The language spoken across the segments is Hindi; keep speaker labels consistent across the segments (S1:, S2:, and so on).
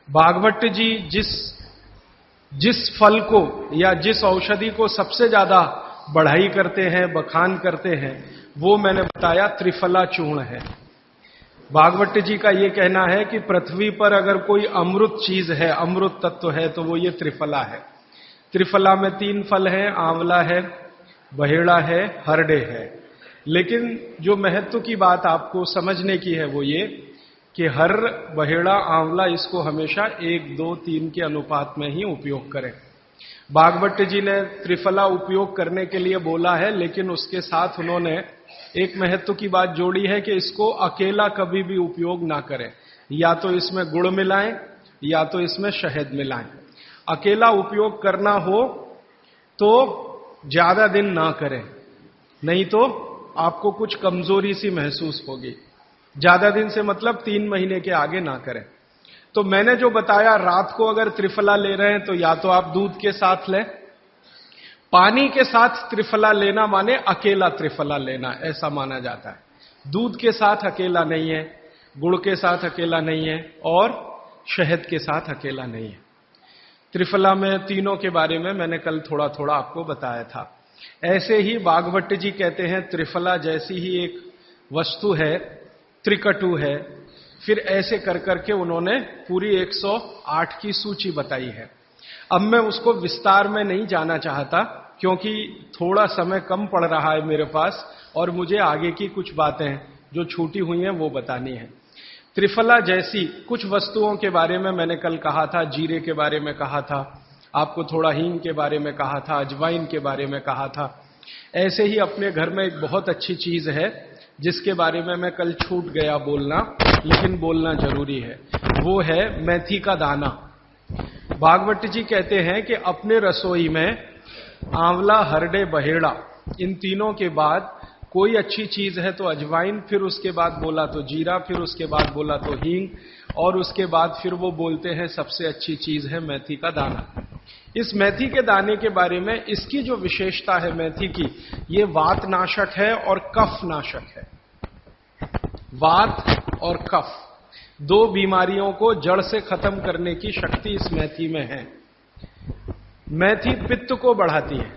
S1: भागवत जी जिस फल को या जिस औषधि को सबसे ज्यादा बढ़ाई करते हैं, बखान करते हैं, वो मैंने बताया त्रिफला चूर्ण है। भागवत जी का ये कहना है कि पृथ्वी पर अगर कोई अमृत चीज है, अमृत तत्व है, तो वो ये त्रिफला है। त्रिफला में 3 फल हैं, आंवला है, बहेड़ा है, हरडे है। लेकिन जो महत्व की बात आपको समझने की है वो ये कि हर, बहेड़ा, आंवला इसको हमेशा 1, 2, 3 के अनुपात में ही उपयोग करें। भागवत जी ने त्रिफला उपयोग करने के लिए बोला है, लेकिन उसके साथ उन्होंने एक महत्व की बात जोड़ी है कि इसको अकेला कभी भी उपयोग ना करें, या तो इसमें गुड़ मिलाएं या तो इसमें शहद मिलाएं। अकेला उपयोग करना हो तो ज्यादा दिन ना करें, नहीं तो आपको कुछ कमजोरी सी महसूस होगी। ज्यादा दिन से मतलब 3 महीने के आगे ना करें। तो मैंने जो बताया, रात को अगर त्रिफला ले रहे हैं तो या तो आप दूध के साथ लें, पानी के साथ त्रिफला लेना माने अकेला त्रिफला लेना, ऐसा माना जाता है। दूध के साथ अकेला नहीं है, गुड़ के साथ अकेला नहीं है, और शहद के साथ अकेला नहीं है। त्रिफला में तीनों के बारे में मैंने कल थोड़ा थोड़ा आपको बताया था। ऐसे ही भागवत जी कहते हैं त्रिफला जैसी ही एक वस्तु है, त्रिकटु है। फिर ऐसे कर करके उन्होंने पूरी 108 की सूची बताई है। अब मैं उसको विस्तार में नहीं जाना चाहता, क्योंकि थोड़ा समय कम पड़ रहा है मेरे पास, और मुझे आगे की कुछ बातें जो छूटी हुई हैं वो बतानी है। त्रिफला जैसी कुछ वस्तुओं के बारे में मैंने कल कहा था, जीरे के बारे में कहा था, आपको थोड़ा हींग के बारे में कहा था, अजवाइन के बारे में कहा था। ऐसे ही अपने घर में एक बहुत अच्छी चीज है जिसके बारे में मैं कल छूट गया बोलना, लेकिन बोलना जरूरी है। वो है मेथी का दाना। भागवत जी कहते हैं कि अपने रसोई में आंवला, हरडे, बहेड़ा, इन तीनों के बाद कोई अच्छी चीज है तो अजवाइन, फिर उसके बाद बोला तो जीरा, फिर उसके बाद बोला तो हींग, और उसके बाद फिर वो बोलते हैं सबसे अच्छी चीज है मेथी का दाना। इस मेथी के दाने के बारे में इसकी जो विशेषता है मेथी की, ये वात नाशक है और कफ नाशक है। वात और कफ, 2 बीमारियों को जड़ से खत्म करने की शक्ति इस मेथी में है। मेथी पित्त को बढ़ाती है,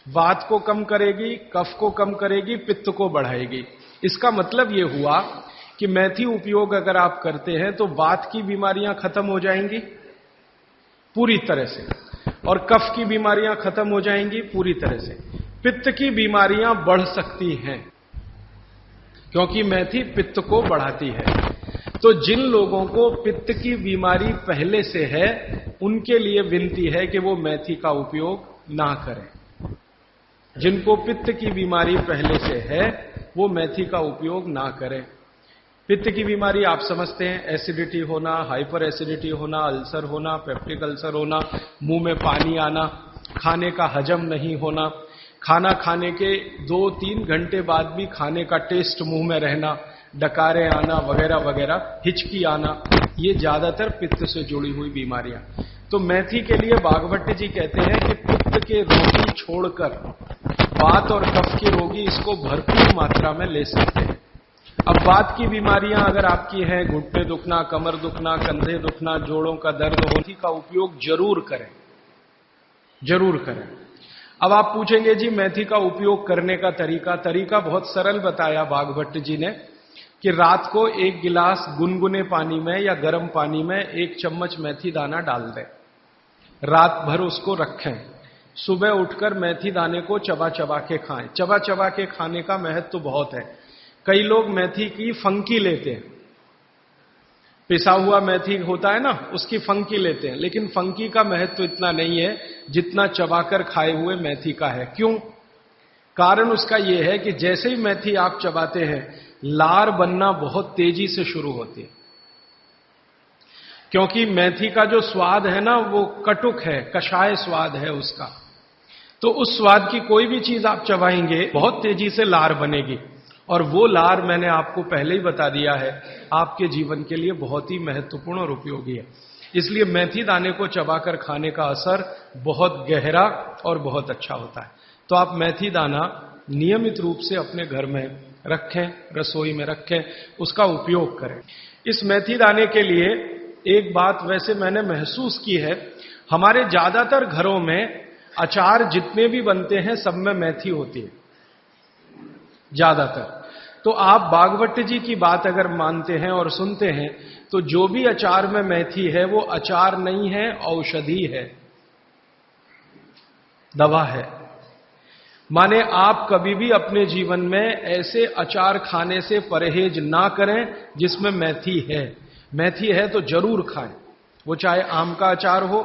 S1: वात को कम करेगी, कफ को कम करेगी, पित्त को बढ़ाएगी। इसका मतलब यह हुआ कि मेथी उपयोग अगर आप करते हैं तो वात की बीमारियां खत्म हो जाएंगी पूरी तरह से, और कफ की बीमारियां खत्म हो जाएंगी पूरी तरह से। पित्त की बीमारियां बढ़ सकती हैं क्योंकि मेथी पित्त को बढ़ाती है। तो जिन लोगों को पित्त की बीमारी पहले से है, उनके लिए विनती है कि वो मेथी का उपयोग ना करें। जिनको पित्त की बीमारी पहले से है वो मेथी का उपयोग ना करें। पित्त की बीमारी आप समझते हैं, एसिडिटी होना, हाइपर एसिडिटी होना, अल्सर होना, पेप्टिक अल्सर होना, मुंह में पानी आना, खाने का हजम नहीं होना, खाना खाने के 2-3 घंटे बाद भी खाने का टेस्ट मुंह में रहना, डकारे आना वगैरह वगैरह, हिचकी आना, ये ज्यादातर पित्त से जुड़ी हुई बीमारियां। तो मेथी के लिए भागवत जी कहते हैं कि पित्त के रोगी छोड़कर वात और कफ के रोगी इसको भरपूर मात्रा में ले सकते हैं। अब वात की बीमारियां अगर आपकी हैं, घुटने दुखना, कमर दुखना, कंधे दुखना, जोड़ों का दर्द, मेथी का उपयोग जरूर करें, जरूर करें। अब आप पूछेंगे जी मेथी का उपयोग करने का तरीका बहुत सरल बताया भागवत जी ने कि रात को 1 गिलास गुनगुने पानी में या गर्म पानी में 1 चम्मच मेथी दाना डाल दें, रात भर उसको रखें, सुबह उठकर मेथी दाने को चबा चबा के खाएं। चबा चबा के खाने का महत्व बहुत है। कई लोग मेथी की फंकी लेते हैं, पिसा हुआ मेथी होता है ना, उसकी फंकी लेते हैं, लेकिन फंकी का महत्व इतना नहीं है जितना चबाकर खाए हुए मेथी का है। क्यों? कारण उसका यह है कि जैसे ही मेथी आप चबाते हैं, लार बनना बहुत तेजी से शुरू होती है, क्योंकि मेथी का जो स्वाद है ना वो कटुक है, कषाय स्वाद है उसका। तो उस स्वाद की कोई भी चीज आप चबाएंगे बहुत तेजी से लार बनेगी, और वो लार मैंने आपको पहले ही बता दिया है आपके जीवन के लिए बहुत ही महत्वपूर्ण और उपयोगी है। इसलिए मेथी दाने को चबाकर खाने का असर बहुत गहरा और बहुत अच्छा होता है। तो आप मेथी दाना नियमित रूप से अपने घर में रखें, रसोई में रखें, उसका उपयोग करें। इस मेथी दाने के लिए एक बात वैसे मैंने महसूस की है, हमारे ज्यादातर घरों में अचार जितने भी बनते हैं सब में मेथी होती है, ज्यादातर। तो आप बागवट जी की बात अगर मानते हैं और सुनते हैं तो जो भी अचार में मेथी है वो अचार नहीं है, औषधि है, दवा है। माने आप कभी भी अपने जीवन में ऐसे अचार खाने से परहेज ना करें जिसमें मेथी है। मेथी है तो जरूर खाएं, वो चाहे आम का अचार हो,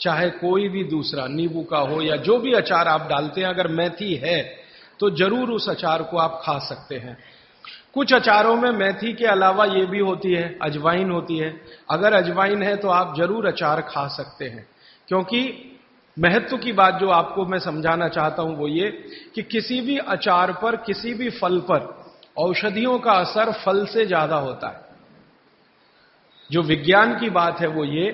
S1: चाहे कोई भी दूसरा नींबू का हो, या जो भी अचार आप डालते हैं, अगर मेथी है तो जरूर उस अचार को आप खा सकते हैं। कुछ अचारों में मेथी के अलावा ये भी होती है, अजवाइन होती है। अगर अजवाइन है तो आप जरूर अचार खा सकते हैं, क्योंकि महत्व की बात जो आपको मैं समझाना चाहता हूं वो ये कि किसी भी अचार पर, किसी भी फल पर औषधियों का असर फल से ज्यादा होता है। जो विज्ञान की बात है वो ये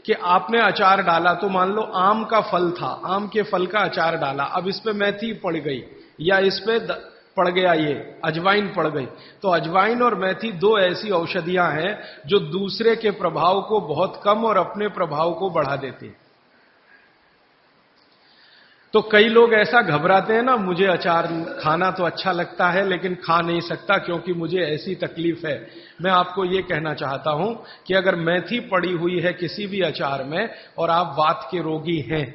S1: कि आपने अचार डाला, तो मान लो आम का फल था, आम के फल का अचार डाला, अब इस पे मेथी पड़ गई या इस पे पड़ गया ये अजवाइन पड़ गई, तो अजवाइन और मेथी दो ऐसी औषधियां हैं जो दूसरे के प्रभाव को बहुत कम और अपने प्रभाव को बढ़ा देती हैं। तो कई लोग ऐसा घबराते हैं ना, मुझे अचार खाना तो अच्छा लगता है लेकिन खा नहीं सकता क्योंकि मुझे ऐसी तकलीफ है। मैं आपको ये कहना चाहता हूं कि अगर मेथी पड़ी हुई है किसी भी अचार में और आप वात के रोगी हैं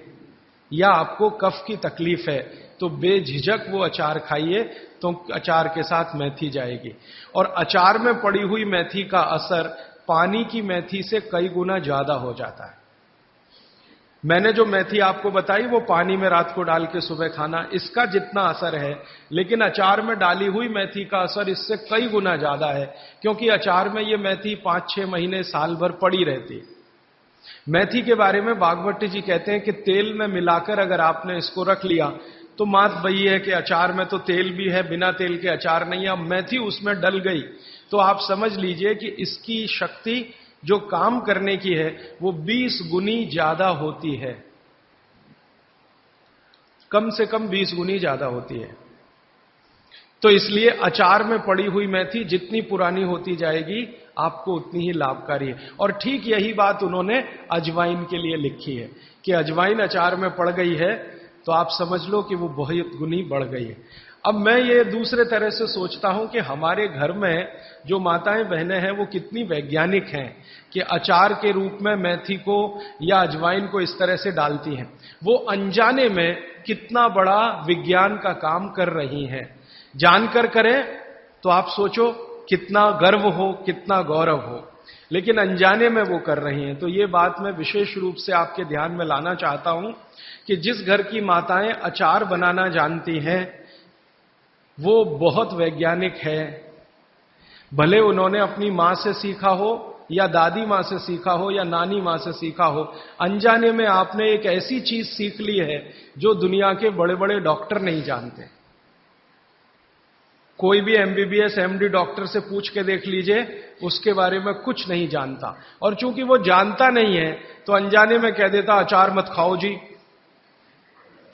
S1: या आपको कफ की तकलीफ है तो बेझिझक वो अचार खाइए, तो अचार के साथ मेथी जाएगी। और अचार में पड़ी हुई मेथी का असर पानी की मेथी से कई गुना ज्यादा हो जाता है। मैंने जो मेथी आपको बताई वो पानी में रात को डाल के सुबह खाना, इसका जितना असर है, लेकिन अचार में डाली हुई मेथी का असर इससे कई गुना ज्यादा है, क्योंकि अचार में ये मेथी 5-6 महीने साल भर पड़ी रहती है। मेथी के बारे में बागवट जी कहते हैं कि तेल में मिलाकर अगर आपने इसको रख लिया तो बात वही है कि अचार में तो तेल भी है, बिना तेल के अचार नहीं है। अब मेथी उसमें डल गई तो आप समझ लीजिए कि इसकी शक्ति जो काम करने की है वो 20 गुनी ज्यादा होती है, कम से कम 20 गुनी ज्यादा होती है। तो इसलिए अचार में पड़ी हुई मेथी जितनी पुरानी होती जाएगी आपको उतनी ही लाभकारी है। और ठीक यही बात उन्होंने अजवाइन के लिए लिखी है कि अजवाइन अचार में पड़ गई है तो आप समझ लो कि वो बहुत गुनी बढ़ गई है। अब मैं ये दूसरे तरह से सोचता हूं कि हमारे घर में जो माताएं बहनें हैं वो कितनी वैज्ञानिक हैं कि अचार के रूप में मेथी को या अजवाइन को इस तरह से डालती हैं। वो अनजाने में कितना बड़ा विज्ञान का काम कर रही हैं। जानकर करें तो आप सोचो कितना गर्व हो, कितना गौरव हो, लेकिन अनजाने में वो कर रही हैं। तो ये बात मैं विशेष रूप से आपके ध्यान में लाना चाहता हूं कि जिस घर की माताएं अचार बनाना जानती हैं वो बहुत वैज्ञानिक है। भले उन्होंने अपनी मां से सीखा हो या दादी मां से सीखा हो या नानी मां से सीखा हो, अनजाने में आपने एक ऐसी चीज सीख ली है जो दुनिया के बड़े बड़े डॉक्टर नहीं जानते। कोई भी एमबीबीएस एमडी डॉक्टर से पूछ के देख लीजिए, उसके बारे में कुछ नहीं जानता। और चूंकि वो जानता नहीं है तो अनजाने में कह देता अचार मत खाओ जी,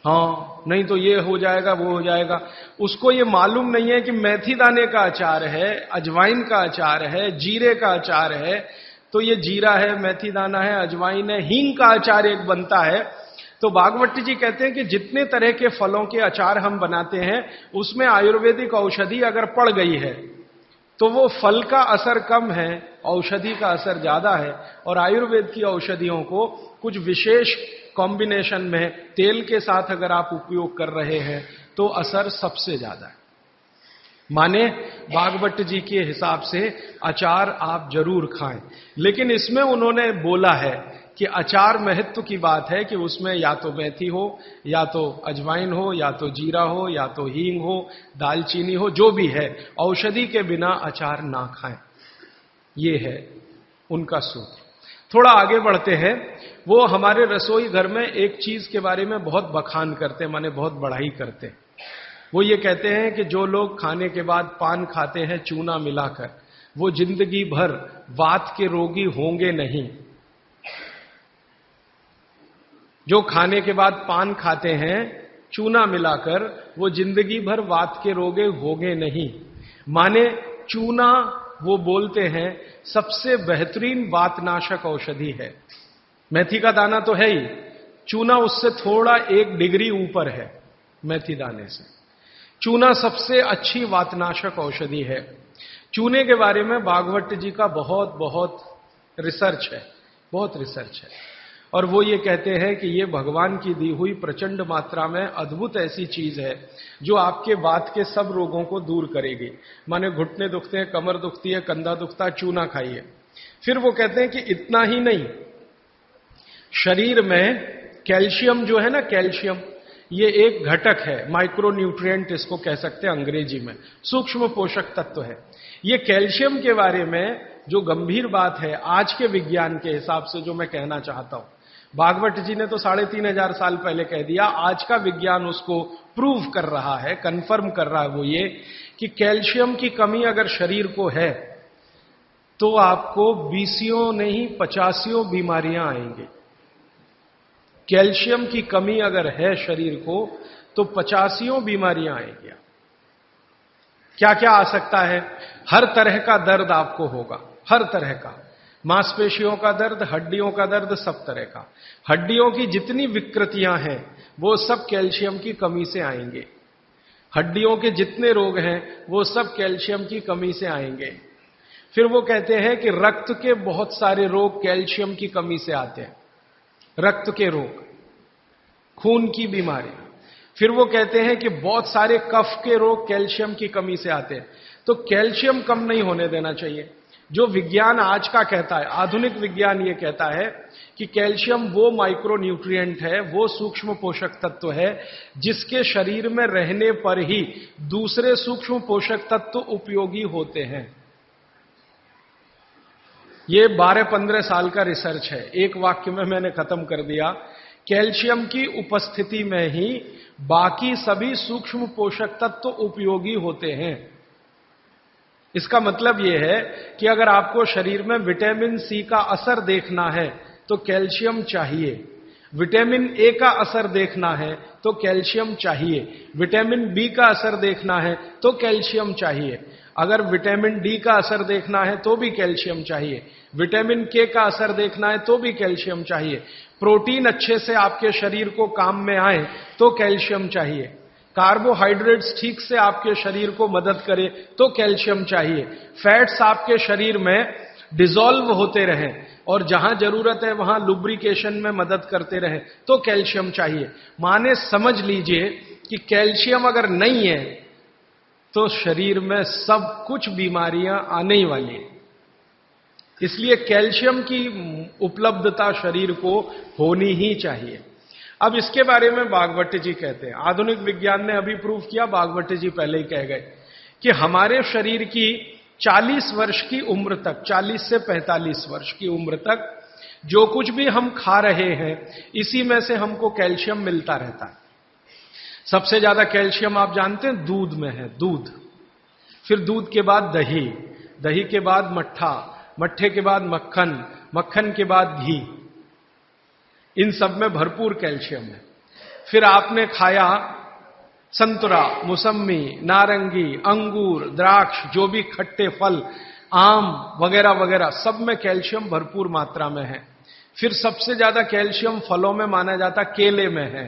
S1: हाँ नहीं तो ये हो जाएगा वो हो जाएगा। उसको ये मालूम नहीं है कि मेथी दाने का अचार है, अजवाइन का अचार है, जीरे का अचार है, तो ये जीरा है, मेथी दाना है, अजवाइन है, हींग का अचार एक बनता है। तो बागवट जी कहते हैं कि जितने तरह के फलों के अचार हम बनाते हैं उसमें आयुर्वेदिक औषधि अगर पड़ गई है तो वो फल का असर कम है, औषधि का असर ज्यादा है। और आयुर्वेद की औषधियों को कुछ विशेष कॉम्बिनेशन में तेल के साथ अगर आप उपयोग कर रहे हैं तो असर सबसे ज्यादा है। माने बागवट जी के हिसाब से अचार आप जरूर खाएं, लेकिन इसमें उन्होंने बोला है कि अचार महत्व की बात है कि उसमें या तो मेथी हो, या तो अजवाइन हो, या तो जीरा हो, या तो हींग हो, दालचीनी हो, जो भी है, औषधि के बिना अचार ना खाएं। ये है उनका सूत्र। थोड़ा आगे बढ़ते हैं। वो हमारे रसोई घर में एक चीज के बारे में बहुत बखान करते, माने बहुत बढ़ाई करते। वो ये कहते हैं कि जो लोग खाने के बाद पान खाते हैं चूना मिलाकर, वो जिंदगी भर वात के रोगी होंगे नहीं। जो खाने के बाद पान खाते हैं चूना मिलाकर, वो जिंदगी भर वात के रोगे होंगे नहीं। माने चूना वो बोलते हैं सबसे बेहतरीन वातनाशक औषधि है। मेथी का दाना तो है ही, चूना उससे थोड़ा 1 डिग्री ऊपर है। मेथी दाने से चूना सबसे अच्छी वातनाशक औषधि है। चूने के बारे में भागवत जी का बहुत बहुत रिसर्च है, बहुत रिसर्च है। और वो ये कहते हैं कि ये भगवान की दी हुई प्रचंड मात्रा में अद्भुत ऐसी चीज है जो आपके वात के सब रोगों को दूर करेगी। माने घुटने दुखते हैं, कमर दुखती है, कंधा दुखता है, चूना खाइए। फिर वो कहते हैं कि इतना ही नहीं, शरीर में कैल्शियम जो है ना, कैल्शियम ये एक घटक है, माइक्रो न्यूट्रिएंट इसको कह सकते हैं अंग्रेजी में, सूक्ष्म पोषक तत्व है। ये कैल्शियम के बारे में जो गंभीर बात है आज के विज्ञान के हिसाब से जो मैं कहना चाहता हूं, भागवत जी ने तो 3500 साल पहले कह दिया, आज का विज्ञान उसको प्रूव कर रहा है, कंफर्म कर रहा है। वो ये कि कैल्शियम की कमी अगर शरीर को है तो आपको 20 नहीं 50 बीमारियां आएंगी। कैल्शियम की कमी अगर है शरीर को तो 50 बीमारियां आएंगी। क्या क्या आ सकता है? हर तरह का दर्द आपको होगा, हर तरह का, मांसपेशियों का दर्द, हड्डियों का दर्द, सब तरह का। हड्डियों की जितनी विकृतियां हैं वो सब कैल्शियम की कमी से आएंगे। हड्डियों के जितने रोग हैं वो सब कैल्शियम की कमी से आएंगे। फिर वो कहते हैं कि रक्त के बहुत सारे रोग कैल्शियम की कमी से आते हैं, रक्त के रोग, खून की बीमारी। फिर वो कहते हैं कि बहुत सारे कफ के रोग कैल्शियम की कमी से आते हैं। तो कैल्शियम कम नहीं होने देना चाहिए। जो विज्ञान आज का कहता है, आधुनिक विज्ञान ये कहता है कि कैल्शियम वो माइक्रो न्यूट्रिएंट है, वो सूक्ष्म पोषक तत्व है जिसके शरीर में रहने पर ही दूसरे सूक्ष्म पोषक तत्व उपयोगी होते हैं। ये 12-15 साल का रिसर्च है, एक वाक्य में मैंने खत्म कर दिया। कैल्शियम की उपस्थिति में ही बाकी सभी सूक्ष्म पोषक तत्व उपयोगी होते हैं। इसका मतलब यह है कि अगर आपको शरीर में विटामिन सी का असर देखना है तो कैल्शियम चाहिए, विटामिन ए का असर देखना है तो कैल्शियम चाहिए, विटामिन बी का असर देखना है तो कैल्शियम चाहिए, अगर विटामिन डी का असर देखना है तो भी कैल्शियम चाहिए, विटामिन के का असर देखना है तो भी कैल्शियम चाहिए, प्रोटीन अच्छे से आपके शरीर को काम में आए तो कैल्शियम चाहिए, कार्बोहाइड्रेट्स ठीक से आपके शरीर को मदद करे तो कैल्शियम चाहिए, फैट्स आपके शरीर में डिसॉल्व होते रहें और जहां जरूरत है वहां लुब्रिकेशन में मदद करते रहें तो कैल्शियम चाहिए। माने समझ लीजिए कि कैल्शियम अगर नहीं है तो शरीर में सब कुछ बीमारियां आने ही वाली हैं। इसलिए कैल्शियम की उपलब्धता शरीर को होनी ही चाहिए। अब इसके बारे में भागवत जी कहते हैं, आधुनिक विज्ञान ने अभी प्रूव किया, भागवत जी पहले ही कह गए कि हमारे शरीर की 40 वर्ष की उम्र तक, 40 से 45 वर्ष की उम्र तक जो कुछ भी हम खा रहे हैं इसी में से हमको कैल्शियम मिलता रहता है। सबसे ज्यादा कैल्शियम आप जानते हैं दूध में है, दूध, फिर दूध के बाद दही, दही के बाद मट्ठा, मट्ठे के बाद मक्खन, मक्खन के बाद घी, इन सब में भरपूर कैल्शियम है। फिर आपने खाया संतरा, मौसम्मी, नारंगी, अंगूर, द्राक्ष, जो भी खट्टे फल, आम वगैरह वगैरह, सब में कैल्शियम भरपूर मात्रा में है। फिर सबसे ज्यादा कैल्शियम फलों में माना जाता केले में है।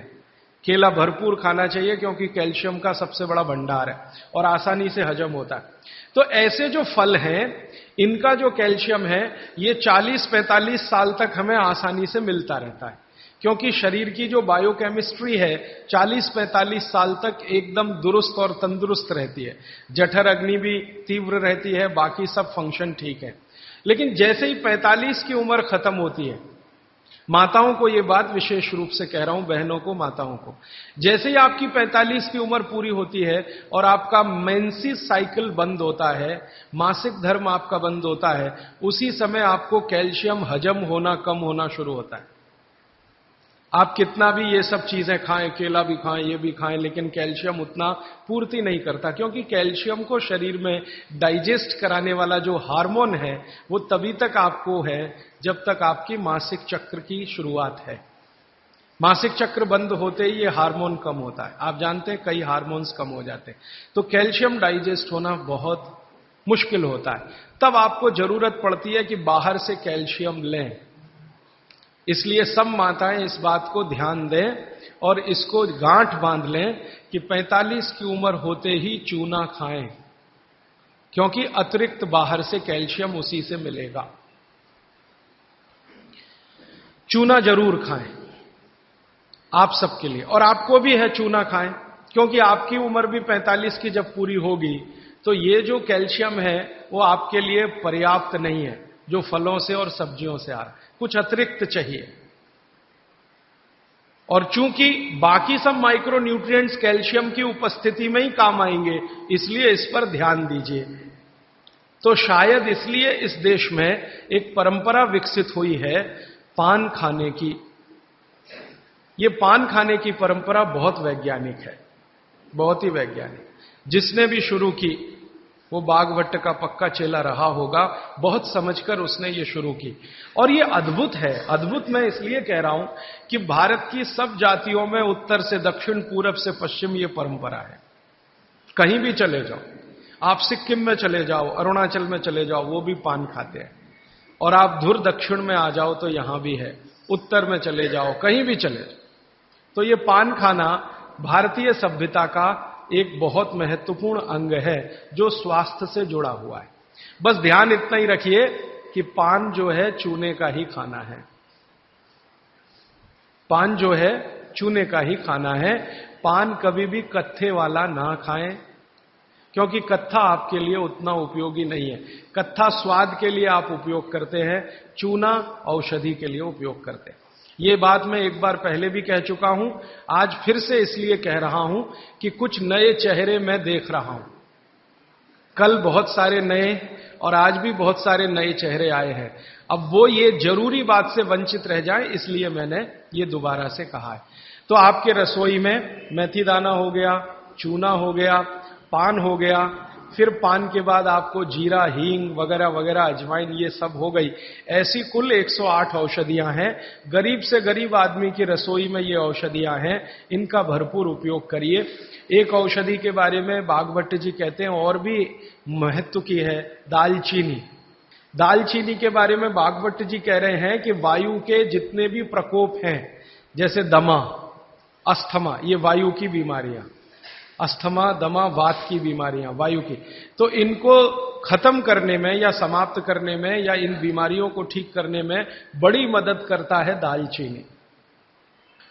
S1: केला भरपूर खाना चाहिए क्योंकि कैल्शियम का सबसे बड़ा भंडार है और आसानी से हजम होता है। तो ऐसे जो फल हैं इनका जो कैल्शियम है ये 40-45 साल तक हमें आसानी से मिलता रहता है, क्योंकि शरीर की जो बायोकेमिस्ट्री है 40-45 साल तक एकदम दुरुस्त और तंदुरुस्त रहती है। जठर अग्नि भी तीव्र रहती है, बाकी सब फंक्शन ठीक है। लेकिन जैसे ही 45 की उम्र खत्म होती है, माताओं को यह बात विशेष रूप से कह रहा हूं, बहनों को, माताओं को, जैसे ही आपकी 45 की उम्र पूरी होती है और आपका मेंसेस साइकिल बंद होता है, मासिक धर्म आपका बंद होता है, उसी समय आपको कैल्शियम हजम होना कम होना शुरू होता है। आप कितना भी ये सब चीजें खाएं, केला भी खाएं, ये भी खाएं, लेकिन कैल्शियम उतना पूर्ति नहीं करता, क्योंकि कैल्शियम को शरीर में डाइजेस्ट कराने वाला जो हार्मोन है वो तभी तक आपको है जब तक आपकी मासिक चक्र की शुरुआत है। मासिक चक्र बंद होते ही ये हार्मोन कम होता है। आप जानते हैं कई हार्मोन्स कम हो जाते हैं। तो कैल्शियम डाइजेस्ट होना बहुत मुश्किल होता है, तब आपको जरूरत पड़ती है कि बाहर से कैल्शियम लें। इसलिए सब माताएं इस बात को ध्यान दें और इसको गांठ बांध लें कि 45 की उम्र होते ही चूना खाएं, क्योंकि अतिरिक्त बाहर से कैल्शियम उसी से मिलेगा। चूना जरूर खाएं आप सबके लिए, और आपको भी है चूना खाएं, क्योंकि आपकी उम्र भी 45 की जब पूरी होगी तो ये जो कैल्शियम है वो आपके लिए पर्याप्त नहीं है जो फलों से और सब्जियों से आ रहा है, कुछ अतिरिक्त चाहिए। और चूंकि बाकी सब माइक्रो न्यूट्रिएंट्स कैल्शियम की उपस्थिति में ही काम आएंगे, इसलिए इस पर ध्यान दीजिए। तो शायद इसलिए इस देश में एक परंपरा विकसित हुई है पान खाने की। ये पान खाने की परंपरा बहुत वैज्ञानिक है, बहुत ही वैज्ञानिक। जिसने भी शुरू की वो बागभट्ट का पक्का चेला रहा होगा, बहुत समझकर उसने ये शुरू की। और ये अद्भुत है। अद्भुत मैं इसलिए कह रहा हूं कि भारत की सब जातियों में उत्तर से दक्षिण, पूरब से पश्चिम ये परंपरा है। कहीं भी चले जाओ, आप सिक्किम में चले जाओ, अरुणाचल में चले जाओ, वो भी पान खाते हैं। और आप धुर दक्षिण में आ जाओ तो यहां भी है, उत्तर में चले जाओ, कहीं भी चले जाओ, तो ये पान खाना भारतीय सभ्यता का एक बहुत महत्वपूर्ण अंग है जो स्वास्थ्य से जुड़ा हुआ है। बस ध्यान इतना ही रखिए कि पान जो है चूने का ही खाना है। पान जो है चूने का ही खाना है। पान कभी भी कत्थे वाला ना खाएं, क्योंकि कत्था आपके लिए उतना उपयोगी नहीं है। कत्था स्वाद के लिए आप उपयोग करते हैं, चूना औषधि के लिए उपयोग करते हैं। ये बात मैं एक बार पहले भी कह चुका हूं, आज फिर से इसलिए कह रहा हूं कि कुछ नए चेहरे मैं देख रहा हूं। कल बहुत सारे नए और आज भी बहुत सारे नए चेहरे आए हैं। अब वो ये जरूरी बात से वंचित रह जाए, इसलिए मैंने ये दोबारा से कहा है। तो आपके रसोई में मेथी दाना हो गया, चूना हो गया, पान हो गया, फिर पान के बाद आपको जीरा, हींग वगैरह वगैरह, अजवाइन, ये सब हो गई। ऐसी कुल 108 औषधियां हैं। गरीब से गरीब आदमी की रसोई में ये औषधियां हैं, इनका भरपूर उपयोग करिए। एक औषधि के बारे में बागभट्ट जी कहते हैं और भी महत्व की है, दालचीनी। दालचीनी के बारे में बागभट्ट जी कह रहे हैं कि वायु के जितने भी प्रकोप हैं, जैसे दमा, अस्थमा, ये वायु की बीमारियां, अस्थमा, दमा, वात की बीमारियां वायु की, तो इनको खत्म करने में या समाप्त करने में या इन बीमारियों को ठीक करने में बड़ी मदद करता है दालचीनी।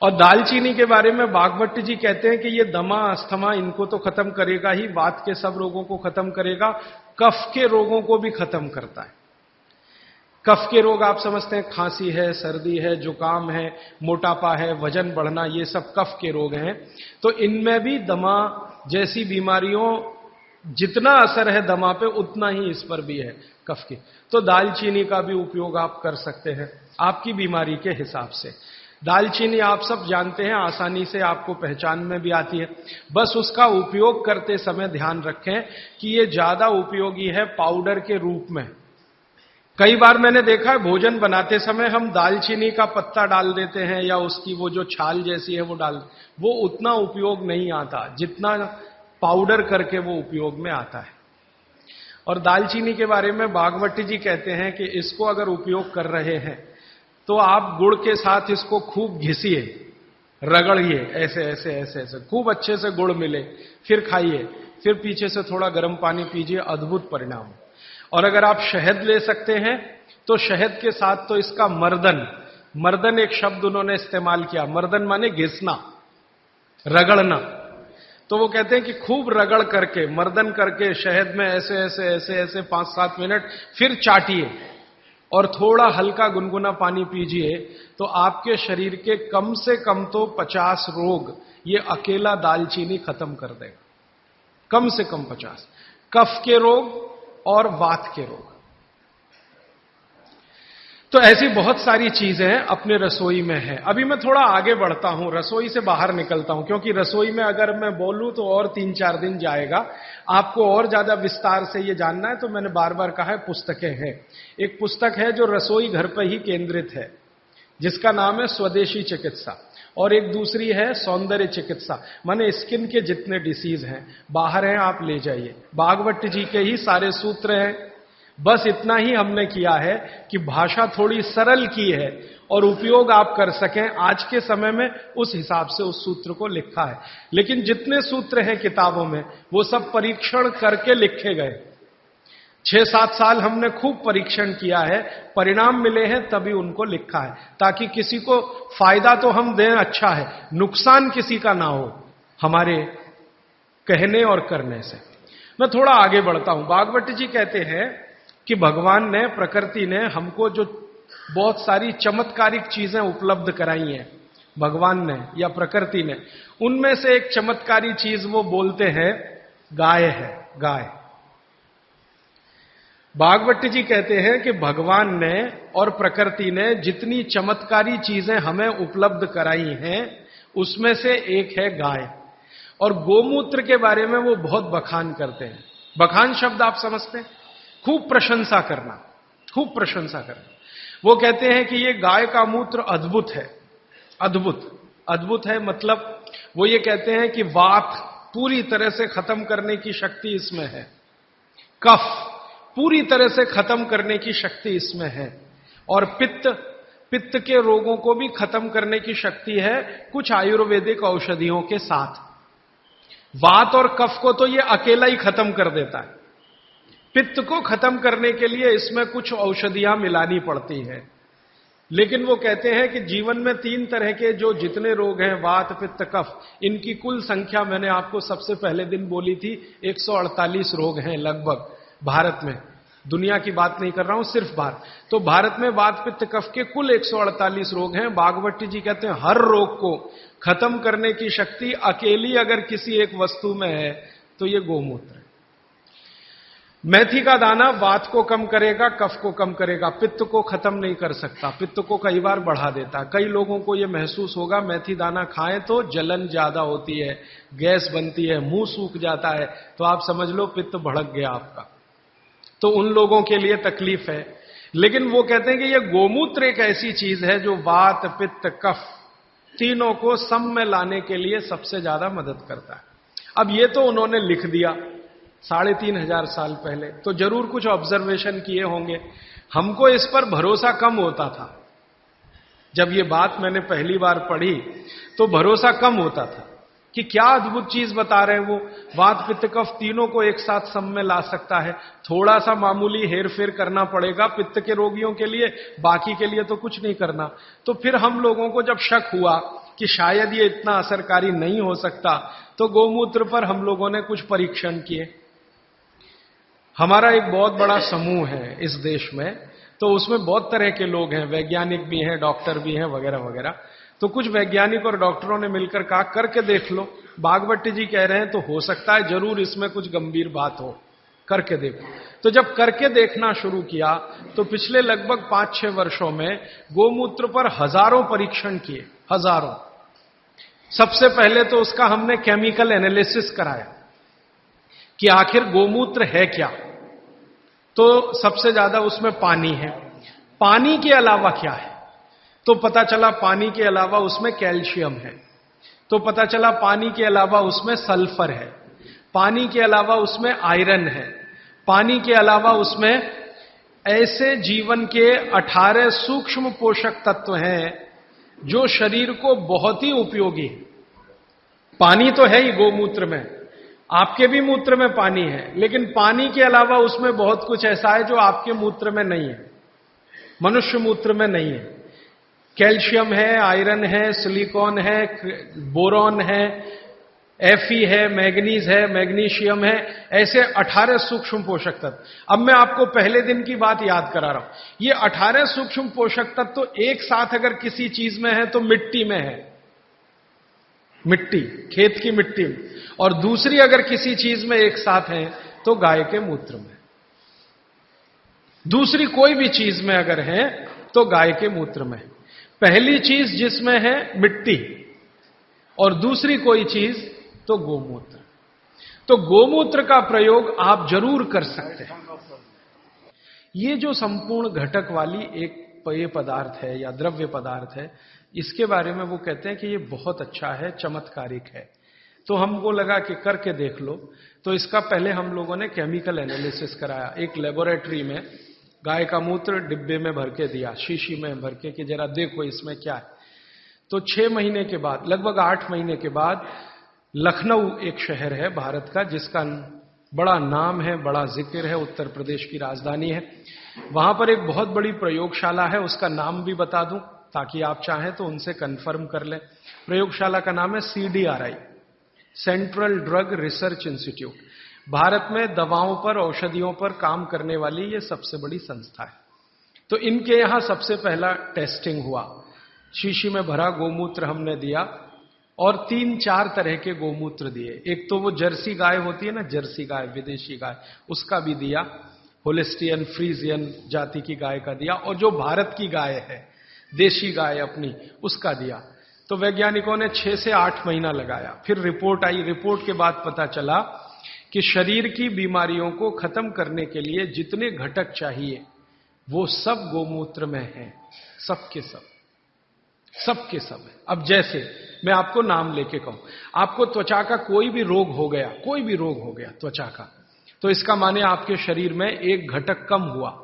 S1: और दालचीनी के बारे में बागभट्ट जी कहते हैं कि ये दमा, अस्थमा, इनको तो खत्म करेगा ही, वात के सब रोगों को खत्म करेगा, कफ के रोगों को भी खत्म करता है। कफ के रोग आप समझते हैं, खांसी है, सर्दी है, जुकाम है, मोटापा है, वजन बढ़ना, ये सब कफ के रोग हैं। तो इनमें भी दमा जैसी बीमारियों जितना असर है दमा पे, उतना ही इस पर भी है, कफ की। तो दालचीनी का भी उपयोग आप कर सकते हैं आपकी बीमारी के हिसाब से। दालचीनी आप सब जानते हैं, आसानी से आपको पहचान में भी आती है। बस उसका उपयोग करते समय ध्यान रखें कि ये ज्यादा उपयोगी है पाउडर के रूप में। कई बार मैंने देखा है भोजन बनाते समय हम दालचीनी का पत्ता डाल देते हैं या उसकी वो जो छाल जैसी है वो डाल, वो उतना उपयोग नहीं आता जितना पाउडर करके वो उपयोग में आता है। और दालचीनी के बारे में बागभट्ट जी कहते हैं कि इसको अगर उपयोग कर रहे हैं तो आप गुड़ के साथ इसको खूब घिसिए, रगड़िए, ऐसे ऐसे ऐसे ऐसे खूब अच्छे से गुड़ मिले, फिर खाइए, फिर पीछे से थोड़ा गर्म पानी पीजिए, अद्भुत परिणाम। और अगर आप शहद ले सकते हैं तो शहद के साथ तो इसका मर्दन, मर्दन एक शब्द उन्होंने इस्तेमाल किया, मर्दन माने घिसना, रगड़ना। तो वो कहते हैं कि खूब रगड़ करके, मर्दन करके शहद में ऐसे ऐसे ऐसे ऐसे 5-7 मिनट, फिर चाटिए और थोड़ा हल्का गुनगुना पानी पीजिए, तो आपके शरीर के कम से कम तो 50 रोग ये अकेला दालचीनी खत्म कर देगा, कम से कम 50। कफ के रोग और वात के रोग। तो ऐसी बहुत सारी चीजें अपने रसोई में हैं। अभी मैं थोड़ा आगे बढ़ता हूं, रसोई से बाहर निकलता हूं, क्योंकि रसोई में अगर मैं बोलूं तो और 3-4 दिन जाएगा। आपको और ज्यादा विस्तार से ये जानना है तो मैंने बार बार कहा है, पुस्तकें हैं। एक पुस्तक है जो रसोई घर पर ही केंद्रित है, जिसका नाम है स्वदेशी चिकित्सा। और एक दूसरी है सौंदर्य चिकित्सा, माने स्किन के जितने डिसीज हैं बाहर हैं आप ले जाइए। भागवत जी के ही सारे सूत्र हैं। बस इतना ही हमने किया है कि भाषा थोड़ी सरल की है और उपयोग आप कर सकें आज के समय में, उस हिसाब से उस सूत्र को लिखा है। लेकिन जितने सूत्र हैं किताबों में वो सब परीक्षण करके लिखे गए। 6-7 साल हमने खूब परीक्षण किया है, परिणाम मिले हैं तभी उनको लिखा है, ताकि किसी को फायदा तो हम दें अच्छा है, नुकसान किसी का ना हो हमारे कहने और करने से। मैं थोड़ा आगे बढ़ता हूं। भागवत जी कहते हैं कि भगवान ने, प्रकृति ने हमको जो बहुत सारी चमत्कारिक चीजें उपलब्ध कराई हैं, भगवान ने या प्रकृति ने, उनमें से एक चमत्कारी चीज वो बोलते हैं गाय है। गाय, भागवत जी कहते हैं कि भगवान ने और प्रकृति ने जितनी चमत्कारी चीजें हमें उपलब्ध कराई हैं उसमें से एक है गाय। और गोमूत्र के बारे में वो बहुत बखान करते हैं। बखान शब्द आप समझते हैं, खूब प्रशंसा करना, खूब प्रशंसा करना। वो कहते हैं कि ये गाय का मूत्र अद्भुत है। अद्भुत, अद्भुत है मतलब वो ये कहते हैं कि वात पूरी तरह से खत्म करने की शक्ति इसमें है, कफ पूरी तरह से खत्म करने की शक्ति इसमें है, और पित्त के रोगों को भी खत्म करने की शक्ति है कुछ आयुर्वेदिक औषधियों के साथ। वात और कफ को तो ये अकेला ही खत्म कर देता है, पित्त को खत्म करने के लिए इसमें कुछ औषधियां मिलानी पड़ती हैं। लेकिन वो कहते हैं कि जीवन में 3 तरह के जो जितने रोग हैं, वात, पित्त, कफ, इनकी कुल संख्या मैंने आपको सबसे पहले दिन बोली थी 148 रोग हैं लगभग भारत में। दुनिया की बात नहीं कर रहा हूं, सिर्फ भारत। तो भारत में वात, पित्त, कफ के कुल 148 रोग हैं। भागवत जी कहते हैं हर रोग को खत्म करने की शक्ति अकेली अगर किसी एक वस्तु में है तो ये गोमूत्र है। मेथी का दाना वात को कम करेगा, कफ को कम करेगा, पित्त को खत्म नहीं कर सकता, पित्त को कई बार बढ़ा देता। कई लोगों को यह महसूस होगा मेथी दाना खाएं तो जलन ज्यादा होती है, गैस बनती है, मुंह सूख जाता है, तो आप समझ लो पित्त भड़क गया आपका। तो उन लोगों के लिए तकलीफ है। लेकिन वो कहते हैं कि यह गोमूत्र एक ऐसी चीज है जो वात, पित्त, कफ तीनों को सम में लाने के लिए सबसे ज्यादा मदद करता है। अब ये तो उन्होंने लिख दिया 3500 साल पहले, तो जरूर कुछ ऑब्जर्वेशन किए होंगे। हमको इस पर भरोसा कम होता था। जब ये बात मैंने पहली बार पढ़ी तो भरोसा कम होता था कि क्या अद्भुत चीज बता रहे हैं वो, वात, पित्त, कफ तीनों को एक साथ सम में ला सकता है। थोड़ा सा मामूली हेरफेर करना पड़ेगा पित्त के रोगियों के लिए, बाकी के लिए तो कुछ नहीं करना। तो फिर हम लोगों को जब शक हुआ कि शायद ये इतना असरकारी नहीं हो सकता, तो गोमूत्र पर हम लोगों ने कुछ परीक्षण किए। हमारा एक बहुत बड़ा समूह है इस देश में, तो उसमें बहुत तरह के लोग हैं, वैज्ञानिक भी हैं, डॉक्टर भी हैं, वगैरह वगैरह। तो कुछ वैज्ञानिक और डॉक्टरों ने मिलकर कहा करके देख लो। भागवत जी कह रहे हैं तो हो सकता है जरूर इसमें कुछ गंभीर बात हो, करके देखो। तो जब करके देखना शुरू किया तो पिछले लगभग 5-6 वर्षों में गोमूत्र पर हजारों परीक्षण किए, हजारों। सबसे पहले तो उसका हमने केमिकल एनालिसिस कराया कि आखिर गोमूत्र है क्या। तो सबसे ज्यादा उसमें पानी है। पानी के अलावा क्या है, तो पता चला पानी के अलावा उसमें कैल्शियम है, तो पता चला पानी के अलावा उसमें सल्फर है, पानी के अलावा उसमें आयरन है, पानी के अलावा उसमें ऐसे जीवन के 18 सूक्ष्म पोषक तत्व हैं जो शरीर को बहुत ही उपयोगी है। पानी तो है ही गोमूत्र में, आपके भी मूत्र में पानी है, लेकिन पानी के अलावा उसमें बहुत कुछ ऐसा है जो आपके मूत्र में नहीं है, मनुष्य मूत्र में नहीं है। कैल्शियम है, आयरन है, सिलिकॉन है, बोरॉन है, Fe है, मैग्नीज है, मैग्नीशियम है, ऐसे 18 सूक्ष्म पोषक तत्व। अब मैं आपको पहले दिन की बात याद करा रहा हूं। ये 18 सूक्ष्म पोषक तत्व तो एक साथ अगर किसी चीज में है तो मिट्टी में है, मिट्टी, खेत की मिट्टी में, और दूसरी अगर किसी चीज में एक साथ है तो गाय के मूत्र में। दूसरी कोई भी चीज में अगर है तो गाय के मूत्र में। पहली चीज जिसमें है मिट्टी और दूसरी कोई चीज तो गोमूत्र। तो गोमूत्र का प्रयोग आप जरूर कर सकते हैं। ये जो संपूर्ण घटक वाली एक पेय पदार्थ है या द्रव्य पदार्थ है, इसके बारे में वो कहते हैं कि ये बहुत अच्छा है, चमत्कारिक है। तो हमको लगा कि करके देख लो। तो इसका पहले हम लोगों ने केमिकल एनालिसिस कराया। एक लेबोरेटरी में गाय का मूत्र डिब्बे में भर के दिया, शीशी में भर के, कि जरा देखो इसमें क्या है। तो 6 महीने के बाद, लगभग 8 महीने के बाद, लखनऊ एक शहर है भारत का जिसका बड़ा नाम है, बड़ा जिक्र है, उत्तर प्रदेश की राजधानी है। वहां पर एक बहुत बड़ी प्रयोगशाला है, उसका नाम भी बता दूं ताकि आप चाहें तो उनसे कंफर्म कर लें। प्रयोगशाला का नाम है CDRI, central drug research institute. Bharat में दवाओं पर, औषधियों पर काम करने वाली ये सबसे बड़ी संस्था है। तो इनके यहां सबसे पहला टेस्टिंग हुआ। शीशी में भरा गोमूत्र हमने दिया और 3-4 तरह के गोमूत्र दिए। एक तो वो जर्सी गाय होती है ना, जर्सी गाय, विदेशी गाय, उसका भी दिया, होलिस्टियन फ्रीजियन जाति की गाय का दिया, और जो भारत की गाय है, देशी गाय अपनी, उसका दिया। तो वैज्ञानिकों ने 6 से 8 महीना लगाया। फिर रिपोर्ट आई। रिपोर्ट के बाद पता चला कि शरीर की बीमारियों को खत्म करने के लिए जितने घटक चाहिए वो सब गोमूत्र में हैं, सबके सब, सबके सब है। अब जैसे मैं आपको नाम लेके कहूं, आपको त्वचा का कोई भी रोग हो गया, कोई भी रोग हो गया त्वचा का, तो इसका माने आपके शरीर में एक घटक कम हुआ।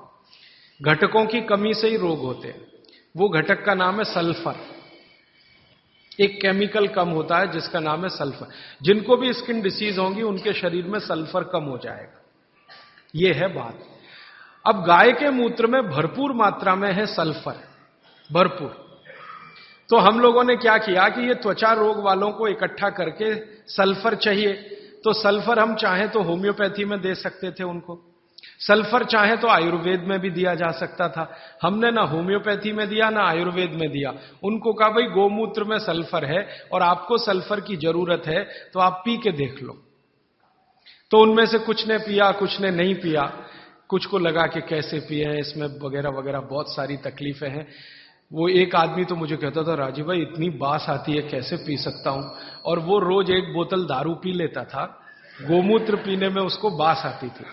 S1: घटकों की कमी से ही रोग होते हैं। वो घटक का नाम है सल्फर। एक केमिकल कम होता है जिसका नाम है सल्फर। जिनको भी स्किन डिसीज होंगी उनके शरीर में सल्फर कम हो जाएगा। यह है बात। अब गाय के मूत्र में भरपूर मात्रा में है सल्फर, भरपूर। तो हम लोगों ने क्या किया कि ये त्वचा रोग वालों को इकट्ठा करके, सल्फर चाहिए तो सल्फर हम चाहें तो होम्योपैथी में दे सकते थे उनको, सल्फर चाहे तो आयुर्वेद में भी दिया जा सकता था। हमने ना होम्योपैथी में दिया ना आयुर्वेद में दिया। उनको कहा भाई गोमूत्र में सल्फर है और आपको सल्फर की जरूरत है तो आप पी के देख लो। तो उनमें से कुछ ने पिया, कुछ ने नहीं पिया, कुछ को लगा कि कैसे पिए हैं, इसमें वगैरह वगैरह बहुत सारी तकलीफें हैं। वो एक आदमी तो मुझे कहता था, राजीव भाई इतनी बास आती है, कैसे पी सकता हूं। और वो रोज 1 बोतल दारू पी लेता था, गोमूत्र पीने में उसको बास आती थी।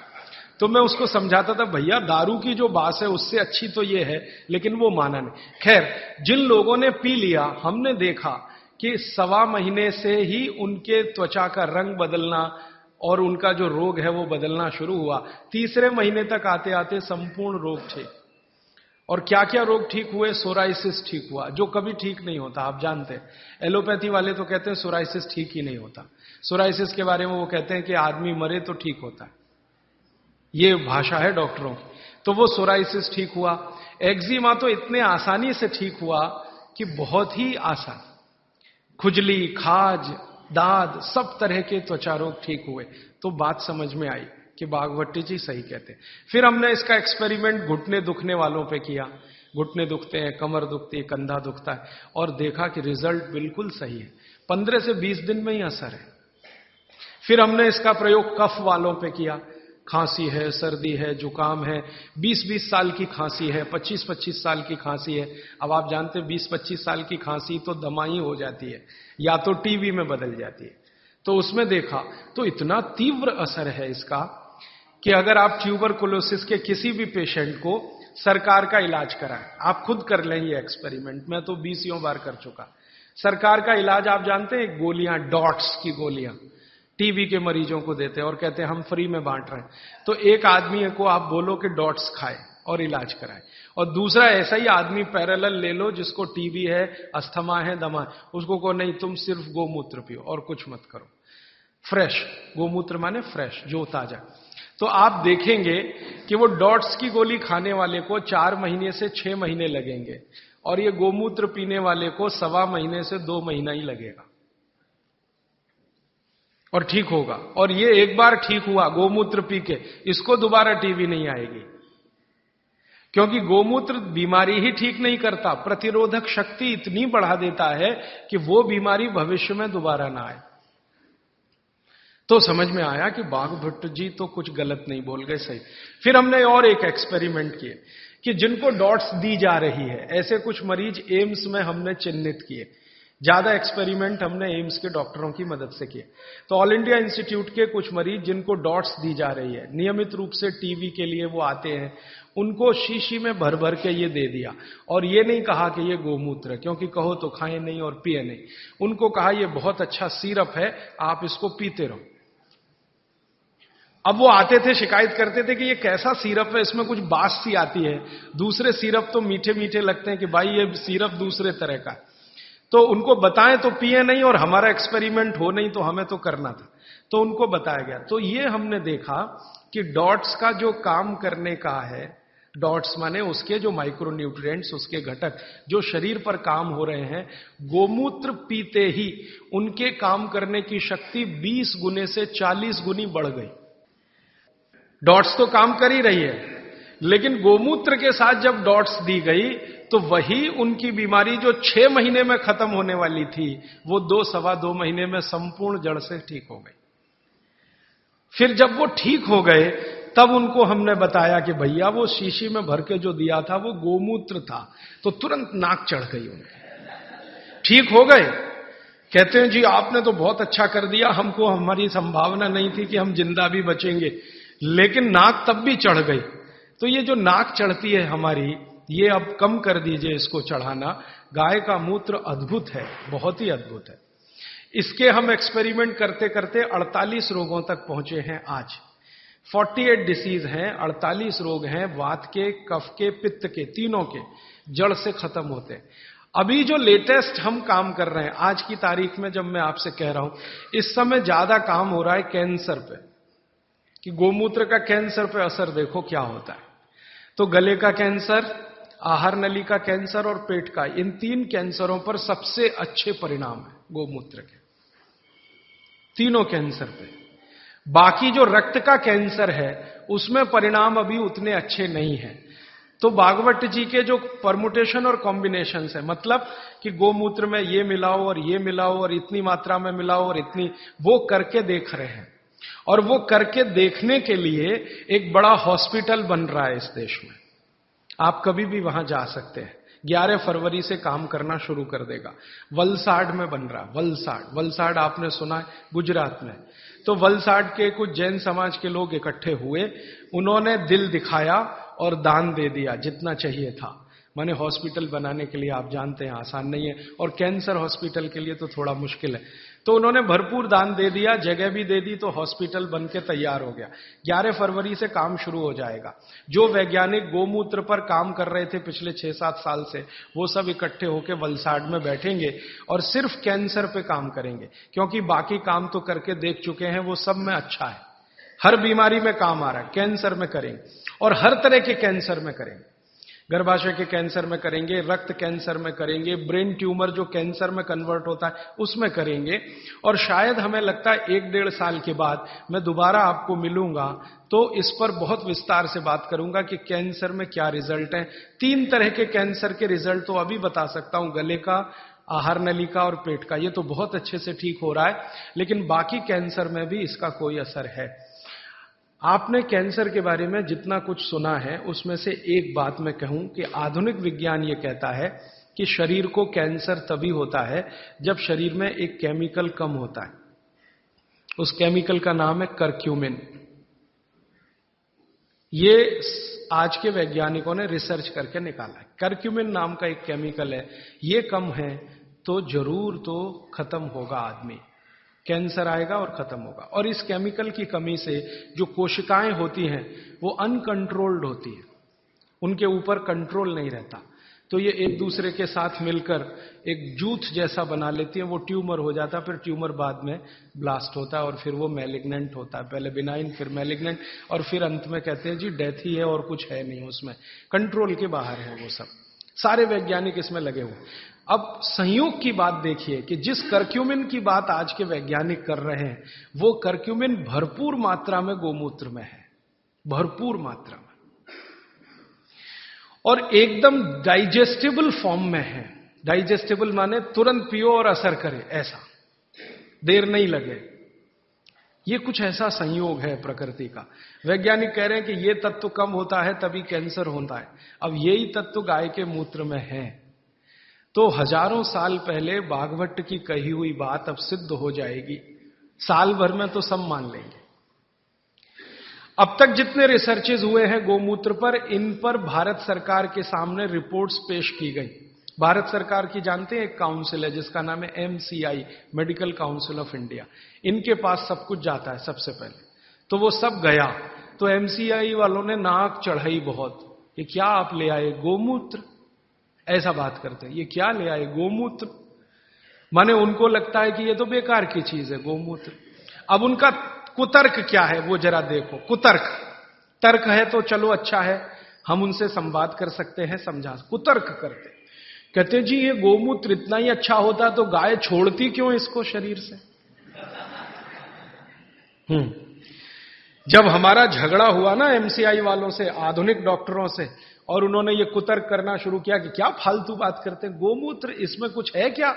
S1: तो मैं उसको समझाता था, भैया दारू की जो बास है उससे अच्छी तो ये है, लेकिन वो माना नहीं। खैर, जिन लोगों ने पी लिया, हमने देखा कि 1.25 महीने से ही उनके त्वचा का रंग बदलना और उनका जो रोग है वो बदलना शुरू हुआ। 3रे महीने तक आते आते संपूर्ण रोग ठीक। और क्या क्या रोग ठीक हुए? सोराइसिस ठीक हुआ, जो कभी ठीक नहीं होता, आप जानते हैं। एलोपैथी वाले तो कहते हैं सोराइसिस ठीक ही नहीं होता। सोराइसिस के बारे में वो कहते हैं कि आदमी मरे तो ठीक होता है, ये भाषा है डॉक्टरों की। तो वो सोराइसिस ठीक हुआ। एक्जिमा तो इतने आसानी से ठीक हुआ कि बहुत ही आसान। खुजली, खाज, दाद, सब तरह के त्वचा रोग ठीक हुए। तो बात समझ में आई कि बागवती जी सही कहते हैं। फिर हमने इसका एक्सपेरिमेंट घुटने दुखने वालों पे किया। घुटने दुखते हैं, कमर दुखती है, कंधा दुखता है, और देखा कि रिजल्ट बिल्कुल सही है। 15 से 20 दिन में ही असर है। फिर हमने इसका प्रयोग कफ वालों पे किया। खांसी है, सर्दी है, जुकाम है, 20-20 साल की खांसी है, 25-25 साल की खांसी है। अब आप जानते हैं 20-25 साल की खांसी तो दमाई हो जाती है या तो टीबी में बदल जाती है। तो उसमें देखा तो इतना तीव्र असर है इसका कि अगर आप ट्यूबरकुलोसिस के किसी भी पेशेंट को सरकार का इलाज कराएं, आप खुद कर लें ये एक्सपेरिमेंट, मैं तो 20 बार कर चुका। सरकार का इलाज आप जानते हैं, गोलियां, डॉट्स की गोलियां टीबी के मरीजों को देते हैं और कहते हैं हम फ्री में बांट रहे हैं। तो एक आदमी को आप बोलो कि डॉट्स खाए और इलाज कराए, और दूसरा ऐसा ही आदमी पैरेलल ले लो जिसको टीबी है, अस्थमा है, दमा है, उसको कहो नहीं तुम सिर्फ गोमूत्र पियो और कुछ मत करो। फ्रेश गोमूत्र माने फ्रेश, जो ताजा। तो आप देखेंगे कि वो डॉट्स की गोली खाने वाले को 4 महीने से 6 महीने लगेंगे और ये गोमूत्र पीने वाले को 1.25 महीने से 2 महीना ही लगेगा और ठीक होगा। और ये एक बार ठीक हुआ गोमूत्र पी के, इसको दोबारा टीबी नहीं आएगी, क्योंकि गोमूत्र बीमारी ही ठीक नहीं करता, प्रतिरोधक शक्ति इतनी बढ़ा देता है कि वो बीमारी भविष्य में दोबारा ना आए। तो समझ में आया कि बागभट्ट जी तो कुछ गलत नहीं बोल गए, सही। फिर हमने और एक एक्सपेरिमेंट किए कि जिनको डॉट्स दी जा रही है, ऐसे कुछ मरीज एम्स में हमने चिन्हित किए ज्यादा एक्सपेरिमेंट हमने एम्स के डॉक्टरों की मदद से किए। तो ऑल इंडिया इंस्टीट्यूट के कुछ मरीज जिनको डॉट्स दी जा रही है, नियमित रूप से टीवी के लिए वो आते हैं, उनको शीशी में भर भर के ये दे दिया। और ये नहीं कहा कि ये गोमूत्र है, क्योंकि कहो तो खाएं नहीं और पिए नहीं। उनको कहा ये बहुत अच्छा सिरप है, आप इसको पीते रहो। अब वो आते थे, शिकायत करते थे कि ये कैसा सिरप है, इसमें कुछ बास सी आती है, दूसरे सिरप तो मीठे मीठे लगते हैं कि भाई ये सिरप दूसरे तरह का है। तो उनको बताएं तो पिए नहीं, और हमारा एक्सपेरिमेंट हो नहीं तो हमें तो करना था, तो उनको बताया गया। तो ये हमने देखा कि डॉट्स का जो काम करने का है, डॉट्स माने उसके जो माइक्रोन्यूट्रिएंट्स, उसके घटक जो शरीर पर काम हो रहे हैं, गोमूत्र पीते ही उनके काम करने की शक्ति 20 गुने से 40 गुनी बढ़ गई। डॉट्स तो काम कर ही रही है, लेकिन गोमूत्र के साथ जब डॉट्स दी गई तो वही उनकी बीमारी जो 6 महीने में खत्म होने वाली थी, वो 2-2.25 महीने में संपूर्ण जड़ से ठीक हो गई। फिर जब वो ठीक हो गए तब उनको हमने बताया कि भैया वो शीशी में भर के जो दिया था वो गोमूत्र था। तो तुरंत नाक चढ़ गई उनकी, ठीक हो गए। कहते हैं जी आपने तो बहुत अच्छा कर दिया, हमको हमारी संभावना नहीं थी कि हम जिंदा भी बचेंगे, लेकिन नाक तब भी चढ़ गई। तो ये जो नाक चढ़ती है हमारी, ये अब कम कर दीजिए इसको चढ़ाना। गाय का मूत्र अद्भुत है, बहुत ही अद्भुत है। इसके हम एक्सपेरिमेंट करते करते 48 रोगों तक पहुंचे हैं आज। 48 डिसीज हैं, 48 रोग हैं, वात के, कफ के, पित्त के, तीनों के जड़ से खत्म होते हैं। अभी जो लेटेस्ट हम काम कर रहे हैं आज की तारीख में, जब मैं आपसे कह रहा हूं, इस समय ज्यादा काम हो रहा है कैंसर पे, कि गोमूत्र का कैंसर पे असर देखो क्या होता है। तो गले का कैंसर, आहार नली का कैंसर और पेट का, इन 3 कैंसरों पर सबसे अच्छे परिणाम है गोमूत्र के, तीनों कैंसर पे। बाकी जो रक्त का कैंसर है उसमें परिणाम अभी उतने अच्छे नहीं हैं। तो भागवत जी के जो परमुटेशन और कॉम्बिनेशन है, मतलब कि गोमूत्र में ये मिलाओ और ये मिलाओ और इतनी मात्रा में मिलाओ और इतनी, वो करके देख रहे हैं। और वो करके देखने के लिए एक बड़ा हॉस्पिटल बन रहा है इस देश में, आप कभी भी वहां जा सकते हैं। 11 फरवरी से काम करना शुरू कर देगा। वलसाड में बन रहा, वलसाड आपने सुना है, गुजरात में। तो वलसाड के कुछ जैन समाज के लोग इकट्ठे हुए, उन्होंने दिल दिखाया और दान दे दिया जितना चाहिए था। माने हॉस्पिटल बनाने के लिए आप जानते हैं आसान नहीं है, और कैंसर हॉस्पिटल के लिए तो थोड़ा मुश्किल है। तो उन्होंने भरपूर दान दे दिया, जगह भी दे दी, तो हॉस्पिटल बन के तैयार हो गया। 11 फरवरी से काम शुरू हो जाएगा। जो वैज्ञानिक गोमूत्र पर काम कर रहे थे पिछले 6-7 साल से, वो सब इकट्ठे होकर वलसाड में बैठेंगे और सिर्फ कैंसर पे काम करेंगे, क्योंकि बाकी काम तो करके देख चुके हैं, वो सब में अच्छा है। हर बीमारी में काम आ रहा है, कैंसर में करेंगे, और हर तरह के कैंसर में करेंगे। गर्भाशय के कैंसर में करेंगे, रक्त कैंसर में करेंगे, ब्रेन ट्यूमर जो कैंसर में कन्वर्ट होता है उसमें करेंगे। और शायद हमें लगता है 1-1.5 साल के बाद मैं दोबारा आपको मिलूंगा तो इस पर बहुत विस्तार से बात करूंगा कि कैंसर में क्या रिजल्ट है। 3 तरह के कैंसर के रिजल्ट तो अभी बता सकता हूं, गले का, आहार नली का और पेट का। ये तो बहुत अच्छे से ठीक हो रहा है, लेकिन बाकी कैंसर में भी इसका कोई असर है। आपने कैंसर के बारे में जितना कुछ सुना है उसमें से एक बात मैं कहूं कि आधुनिक विज्ञान ये कहता है कि शरीर को कैंसर तभी होता है जब शरीर में एक केमिकल कम होता है। उस केमिकल का नाम है करक्यूमिन। ये आज के वैज्ञानिकों ने रिसर्च करके निकाला है। करक्यूमिन नाम का एक केमिकल है, ये कम है तो जरूर तो खत्म होगा आदमी, कैंसर आएगा और खत्म होगा। और इस केमिकल की कमी से जो कोशिकाएं होती हैं वो अनकंट्रोल्ड होती हैं, उनके ऊपर कंट्रोल नहीं रहता, तो ये एक दूसरे के साथ मिलकर एक जूथ जैसा बना लेती हैं। वो ट्यूमर हो जाता है, फिर ट्यूमर बाद में ब्लास्ट होता है और फिर वो मैलिग्नेंट होता है, पहले बिनाइन फिर मैलिग्नेंट, और फिर अंत में कहते हैं जी डेथ ही है और कुछ है नहीं, उसमें कंट्रोल के बाहर है वो सब। सारे वैज्ञानिक इसमें लगे हुए। अब संयोग की बात देखिए कि जिस करक्यूमिन की बात आज के वैज्ञानिक कर रहे हैं, वो करक्यूमिन भरपूर मात्रा में गोमूत्र में है, भरपूर मात्रा में, और एकदम डाइजेस्टेबल फॉर्म में है। डाइजेस्टेबल माने तुरंत पियो और असर करे, ऐसा देर नहीं लगे। ये कुछ ऐसा संयोग है प्रकृति का। वैज्ञानिक कह रहे हैं कि ये तत्व कम होता है तभी कैंसर होता है। अब यही तत्व गाय के मूत्र में है। तो हजारों साल पहले बाघभट्ट की कही हुई बात अब सिद्ध हो जाएगी, साल भर में तो सब मान लेंगे। अब तक जितने रिसर्चेज हुए हैं गोमूत्र पर, इन पर भारत सरकार के सामने रिपोर्ट्स पेश की गई। भारत सरकार की जानते हैं एक काउंसिल है जिसका नाम है MCI, medical council of India. इनके पास सब कुछ जाता है सबसे पहले, तो वो सब गया। तो MCI वालों ने नाक चढ़ाई बहुत, ये क्या आप ले आए गोमूत्र, ऐसा बात करते हैं, ये क्या ले आए गोमूत्र। माने उनको लगता है कि ये तो बेकार की चीज है गोमूत्र। अब उनका कुतर्क क्या है वो जरा देखो। कुतर्क, तर्क है तो चलो अच्छा है, हम उनसे संवाद कर सकते हैं, समझा। कुतर्क करते, कहते जी ये गोमूत्र इतना ही अच्छा होता तो गाय छोड़ती क्यों इसको शरीर से। जब हमारा झगड़ा हुआ ना MCI वालों से, आधुनिक डॉक्टरों से, और उन्होंने ये कुतर्क करना शुरू किया कि क्या फालतू बात करते हैं, गोमूत्र इसमें कुछ है क्या।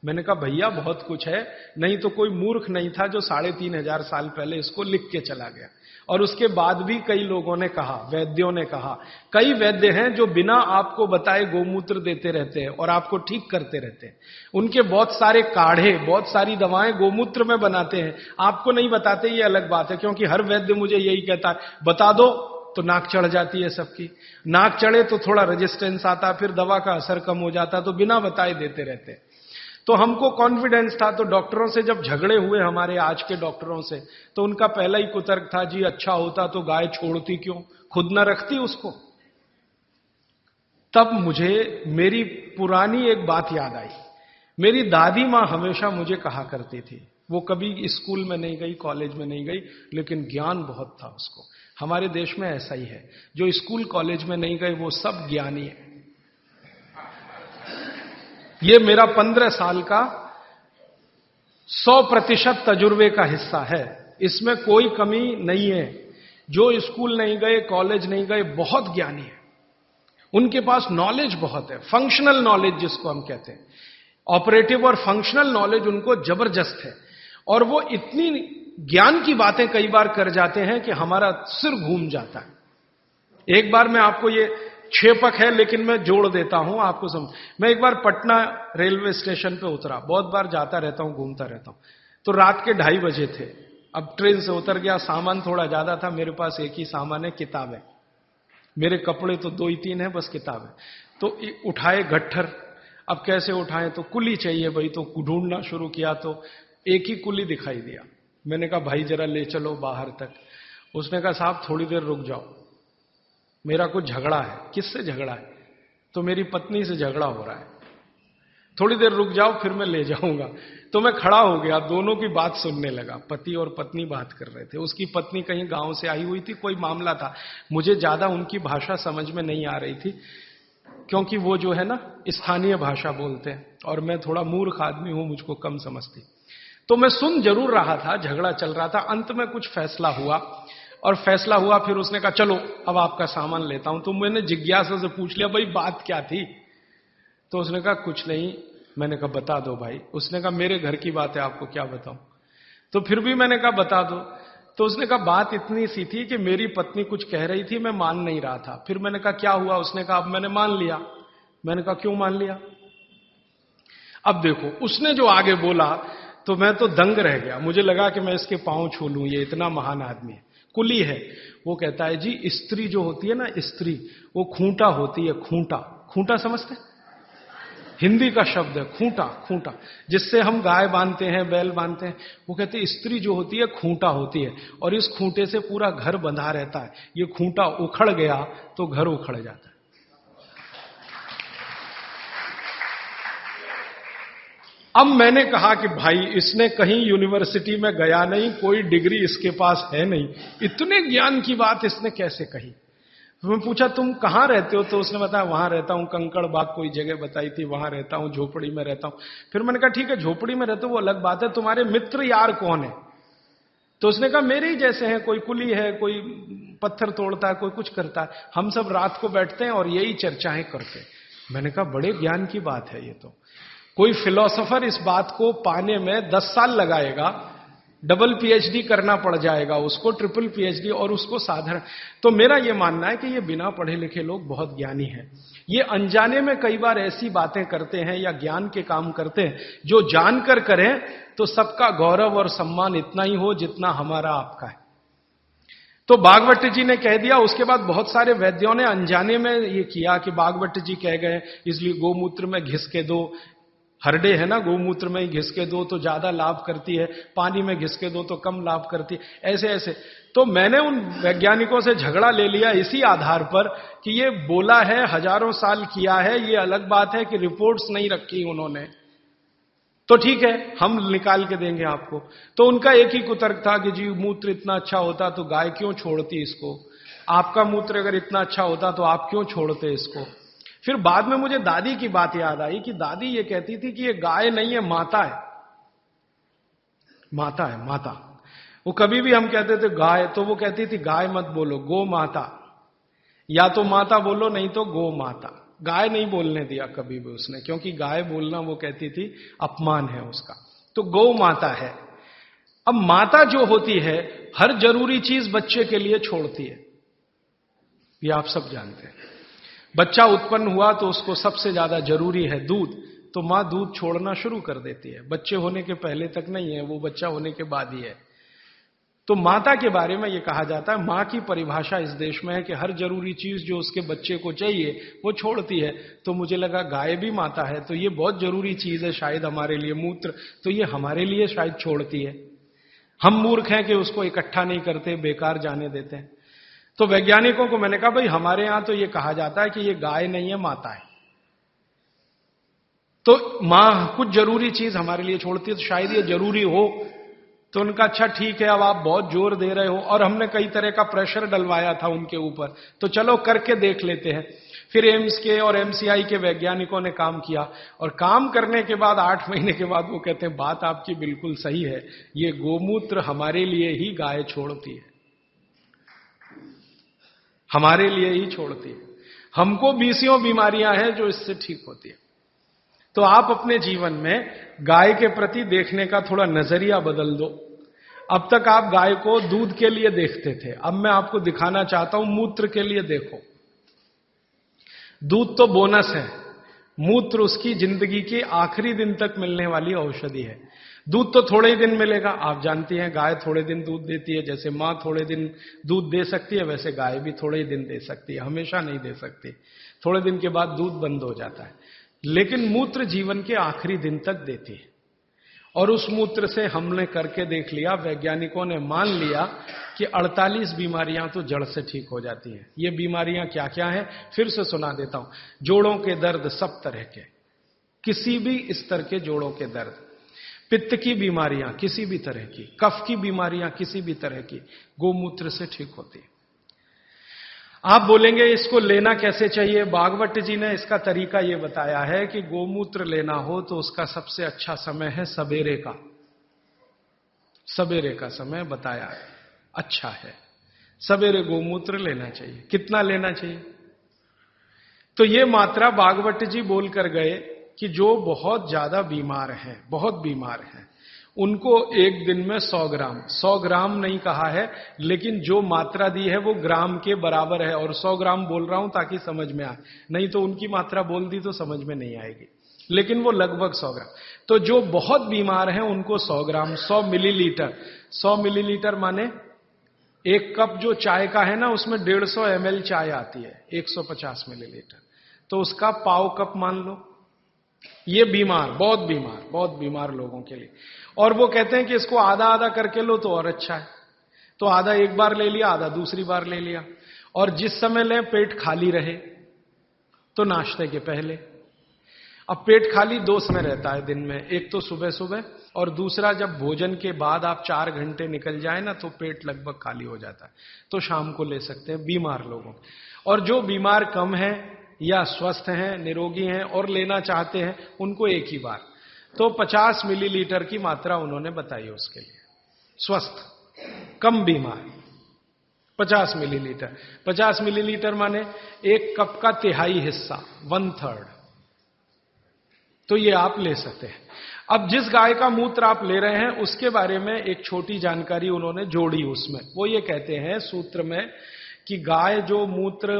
S1: मैंने कहा भैया बहुत कुछ है, नहीं तो कोई मूर्ख नहीं था जो 3500 साल पहले इसको लिख के चला गया। और उसके बाद भी कई लोगों ने कहा, वैद्यों ने कहा, कई वैद्य हैं जो बिना आपको बताए गोमूत्र देते रहते हैं और आपको ठीक करते रहते हैं। उनके बहुत सारे काढ़े, बहुत सारी दवाएं गोमूत्र में बनाते हैं, आपको नहीं बताते, ये अलग बात है। क्योंकि हर वैद्य मुझे यही कहता है, बता दो तो नाक चढ़ जाती है सबकी, नाक चढ़े तो थोड़ा रेजिस्टेंस आता, फिर दवा का असर कम हो जाता, तो बिना बताए देते रहते हैं। तो हमको कॉन्फिडेंस था, तो डॉक्टरों से जब झगड़े हुए हमारे आज के डॉक्टरों से, तो उनका पहला ही कुतर्क था, जी अच्छा होता तो गाय छोड़ती क्यों, खुद न रखती उसको। तब मुझे मेरी पुरानी एक बात याद आई। मेरी दादी मां हमेशा मुझे कहा करती थी, वो कभी स्कूल में नहीं गई, कॉलेज में नहीं गई, लेकिन ज्ञान बहुत था उसको। हमारे देश में ऐसा ही है, जो स्कूल कॉलेज में नहीं गए वो सब ज्ञानी है। ये मेरा 15 साल का 100% तजुर्बे का हिस्सा है, इसमें कोई कमी नहीं है। जो स्कूल नहीं गए, कॉलेज नहीं गए, बहुत ज्ञानी है, उनके पास नॉलेज बहुत है, फंक्शनल नॉलेज जिसको हम कहते हैं। ऑपरेटिव और फंक्शनल नॉलेज उनको जबरदस्त है, और वो इतनी ज्ञान की बातें कई बार कर जाते हैं कि हमारा सिर घूम जाता है। एक बार मैं आपको ये क्षेपक है लेकिन मैं जोड़ देता हूं आपको समझ। मैं एक बार पटना रेलवे स्टेशन पे उतरा, बहुत बार जाता रहता हूं, घूमता रहता हूं। तो रात के 2:30 बजे थे, अब ट्रेन से उतर गया, सामान थोड़ा ज्यादा था, मेरे पास एक ही सामान है, किताब है। मेरे कपड़े तो 2 ही 3 है, बस किताब है। तो उठाए गट्ठर, अब कैसे उठाएं, तो कुली चाहिए भाई, तो ढूंढना शुरू किया, तो एक ही कुली दिखाई दिया। मैंने कहा भाई जरा ले चलो बाहर तक। उसने कहा साहब थोड़ी देर रुक जाओ, मेरा कुछ झगड़ा है। किससे झगड़ा है? तो मेरी पत्नी से झगड़ा हो रहा है, थोड़ी देर रुक जाओ फिर मैं ले जाऊंगा। तो मैं खड़ा हो गया, दोनों की बात सुनने लगा। पति और पत्नी बात कर रहे थे, उसकी पत्नी कहीं गांव से आई हुई थी, कोई मामला था। मुझे ज्यादा उनकी भाषा समझ में नहीं आ रही थी, क्योंकि वो जो है ना स्थानीय भाषा बोलते हैं, और मैं थोड़ा मूर्ख आदमी हूं, मुझको कम समझती। तो मैं सुन जरूर रहा था, झगड़ा चल रहा था। अंत में कुछ फैसला हुआ, और फैसला हुआ, फिर उसने कहा चलो अब आपका सामान लेता हूं। तो मैंने जिज्ञासा से पूछ लिया भाई बात क्या थी। तो उसने कहा कुछ नहीं। मैंने कहा बता दो भाई। उसने कहा मेरे घर की बात है, आपको क्या बताऊं। तो फिर भी मैंने कहा बता दो। तो उसने कहा बात इतनी सी थी कि मेरी पत्नी कुछ कह रही थी, मैं मान नहीं रहा था। फिर मैंने कहा क्या हुआ। उसने कहा अब मैंने मान लिया। मैंने कहा क्यों मान लिया। अब देखो उसने जो आगे बोला तो मैं तो दंग रह गया, मुझे लगा कि मैं इसके पांव छू लूं, ये इतना महान आदमी है। कुली है। वो कहता है जी स्त्री जो होती है ना, स्त्री वो खूंटा होती है। खूंटा, खूंटा समझते? हिंदी का शब्द है खूंटा, खूंटा जिससे हम गाय बांधते हैं, बैल बांधते हैं। वो कहते हैं स्त्री जो होती है खूंटा होती है, और इस खूंटे से पूरा घर बंधा रहता है। ये खूंटा उखड़ गया तो घर उखड़ जाता है। अब मैंने कहा कि भाई इसने कहीं यूनिवर्सिटी में गया नहीं, कोई डिग्री इसके पास है नहीं, इतने ज्ञान की बात इसने कैसे कही। मैं पूछा तुम कहां रहते हो। तो उसने बताया वहां रहता हूं, कंकड़ बाग कोई जगह बताई थी, वहां रहता हूं, झोपड़ी में रहता हूं। फिर मैंने कहा ठीक है झोपड़ी में रहते हो वो अलग बात है, तुम्हारे मित्र यार कौन है। तो उसने कहा मेरे ही जैसे हैं, कोई कुली है, कोई पत्थर तोड़ता है, कोई कुछ करता है, हम सब रात को बैठते हैं और यही चर्चाएं करते हैं। मैंने कहा बड़े ज्ञान की बात है ये तो। कोई फिलोसोफर इस बात को पाने में 10 साल लगाएगा, डबल पीएचडी करना पड़ जाएगा उसको, ट्रिपल पीएचडी, और उसको साधारण। तो मेरा यह मानना है कि ये बिना पढ़े लिखे लोग बहुत ज्ञानी हैं। ये अनजाने में कई बार ऐसी बातें करते हैं या ज्ञान के काम करते हैं जो जानकर करें तो सबका गौरव और सम्मान इतना ही हो जितना हमारा आपका है। तो बागवट जी ने कह दिया। उसके बाद बहुत सारे वैद्यों ने अनजाने में ये किया कि बागवट जी कह गए इसलिए गोमूत्र में घिस के दो, हरडे है ना, गोमूत्र में ही घिस के दो तो ज्यादा लाभ करती है, पानी में घिस के दो तो कम लाभ करती है, ऐसे ऐसे। तो मैंने उन वैज्ञानिकों से झगड़ा ले लिया इसी आधार पर कि ये बोला है, हजारों साल किया है, ये अलग बात है कि रिपोर्ट्स नहीं रखी उन्होंने, तो ठीक है हम निकाल के देंगे आपको। तो उनका एक ही कुतर्क था कि जी मूत्र इतना अच्छा होता तो गाय क्यों छोड़ती इसको, आपका मूत्र अगर इतना अच्छा होता तो आप क्यों छोड़ते इसको। फिर बाद में मुझे दादी की बात याद आई कि दादी ये कहती थी कि ये गाय नहीं है, माता है, माता है, माता। वो कभी भी हम कहते थे गाय तो वो कहती थी गाय मत बोलो, गो माता, या तो माता बोलो नहीं तो गो माता। गाय नहीं बोलने दिया कभी भी उसने, क्योंकि गाय बोलना वो कहती थी अपमान है उसका। तो गौ माता है। अब माता जो होती है हर जरूरी चीज बच्चे के लिए छोड़ती है, ये आप सब जानते हैं। बच्चा उत्पन्न हुआ तो उसको सबसे ज्यादा जरूरी है दूध, तो मां दूध छोड़ना शुरू कर देती है। बच्चे होने के पहले तक नहीं है, वो बच्चा होने के बाद ही है। तो माता के बारे में यह कहा जाता है, मां की परिभाषा इस देश में है कि हर जरूरी चीज जो उसके बच्चे को चाहिए वो छोड़ती है। तो मुझे लगा गाय भी माता है तो ये बहुत जरूरी चीज है शायद हमारे लिए, मूत्र, तो ये हमारे लिए शायद छोड़ती है। हम मूर्ख हैं कि उसको इकट्ठा नहीं करते, बेकार जाने देते हैं। तो वैज्ञानिकों को मैंने कहा भाई हमारे यहां तो ये कहा जाता है कि ये गाय नहीं है, माता है। तो मां कुछ जरूरी चीज हमारे लिए छोड़ती है तो शायद ये जरूरी हो। तो उनका अच्छा ठीक है, अब आप बहुत जोर दे रहे हो, और हमने कई तरह का प्रेशर डलवाया था उनके ऊपर, तो चलो करके देख लेते हैं। फिर एम्स के और एमसीआई के वैज्ञानिकों ने काम किया, और काम करने के बाद 8 महीने के बाद वो कहते हैं बात आपकी बिल्कुल सही है, ये गोमूत्र हमारे लिए ही गाय छोड़ती है, हमारे लिए ही छोड़ती है। हमको बीसियों बीमारियां हैं जो इससे ठीक होती है। तो आप अपने जीवन में गाय के प्रति देखने का थोड़ा नजरिया बदल दो। अब तक आप गाय को दूध के लिए देखते थे, अब मैं आपको दिखाना चाहता हूं मूत्र के लिए देखो। दूध तो बोनस है, मूत्र उसकी जिंदगी के आखिरी दिन तक मिलने वाली औषधि है। दूध तो थोड़े ही दिन मिलेगा, आप जानती हैं गाय थोड़े दिन दूध देती है, जैसे मां थोड़े दिन दूध दे सकती है वैसे गाय भी थोड़े ही दिन दे सकती है, हमेशा नहीं दे सकती। थोड़े दिन के बाद दूध बंद हो जाता है, लेकिन मूत्र जीवन के आखिरी दिन तक देती है। और उस मूत्र से हमने करके देख लिया, वैज्ञानिकों ने मान लिया कि 48 बीमारियां तो जड़ से ठीक हो जाती हैं। ये बीमारियां क्या क्या हैं फिर से सुना देता हूं। जोड़ों के दर्द सब तरह के, किसी भी स्तर के जोड़ों के दर्द, पित्त की बीमारियां किसी भी तरह की, कफ की बीमारियां किसी भी तरह की, गोमूत्र से ठीक होती है। आप बोलेंगे इसको लेना कैसे चाहिए? बागवट जी ने इसका तरीका यह बताया है कि गोमूत्र लेना हो तो उसका सबसे अच्छा समय है सवेरे का। सवेरे का समय बताया है, अच्छा है, सवेरे गोमूत्र लेना चाहिए। कितना लेना चाहिए? तो यह मात्रा बागवट जी बोलकर गए कि जो बहुत ज्यादा बीमार हैं, बहुत बीमार हैं, उनको एक दिन में 100 ग्राम, 100 ग्राम नहीं कहा है, लेकिन जो मात्रा दी है वो ग्राम के बराबर है। और 100 ग्राम बोल रहा हूं ताकि समझ में आए, नहीं तो उनकी मात्रा बोल दी तो समझ में नहीं आएगी, लेकिन वो लगभग 100 ग्राम। तो जो बहुत बीमार हैं उनको 100 ग्राम, 100 मिलीलीटर। 100 मिलीलीटर माने एक कप जो चाय का है ना, उसमें 150 ml चाय आती है, 150 मिलीलीटर, तो उसका पाव कप मान लो। ये बीमार, बहुत बीमार लोगों के लिए। और वो कहते हैं कि इसको आधा आधा करके लो तो और अच्छा है। तो आधा एक बार ले लिया, आधा दूसरी बार ले लिया। और जिस समय लें पेट खाली रहे, तो नाश्ते के पहले। अब पेट खाली 2 समय रहता है दिन में, एक तो सुबह सुबह, और दूसरा जब भोजन के बाद आप 4 घंटे निकल जाए ना तो पेट लगभग खाली हो जाता है, तो शाम को ले सकते हैं बीमार लोगों। और जो बीमार कम है या स्वस्थ हैं, निरोगी हैं और लेना चाहते हैं, उनको एक ही बार। तो 50 मिलीलीटर की मात्रा उन्होंने बताई उसके लिए। स्वस्थ, कम बीमार 50 मिलीलीटर। 50 मिलीलीटर माने एक कप का तिहाई हिस्सा, 1/3। तो ये आप ले सकते हैं। अब जिस गाय का मूत्र आप ले रहे हैं उसके बारे में एक छोटी जानकारी उन्होंने जोड़ी उसमें। वो ये कहते हैं सूत्र में कि गाय जो मूत्र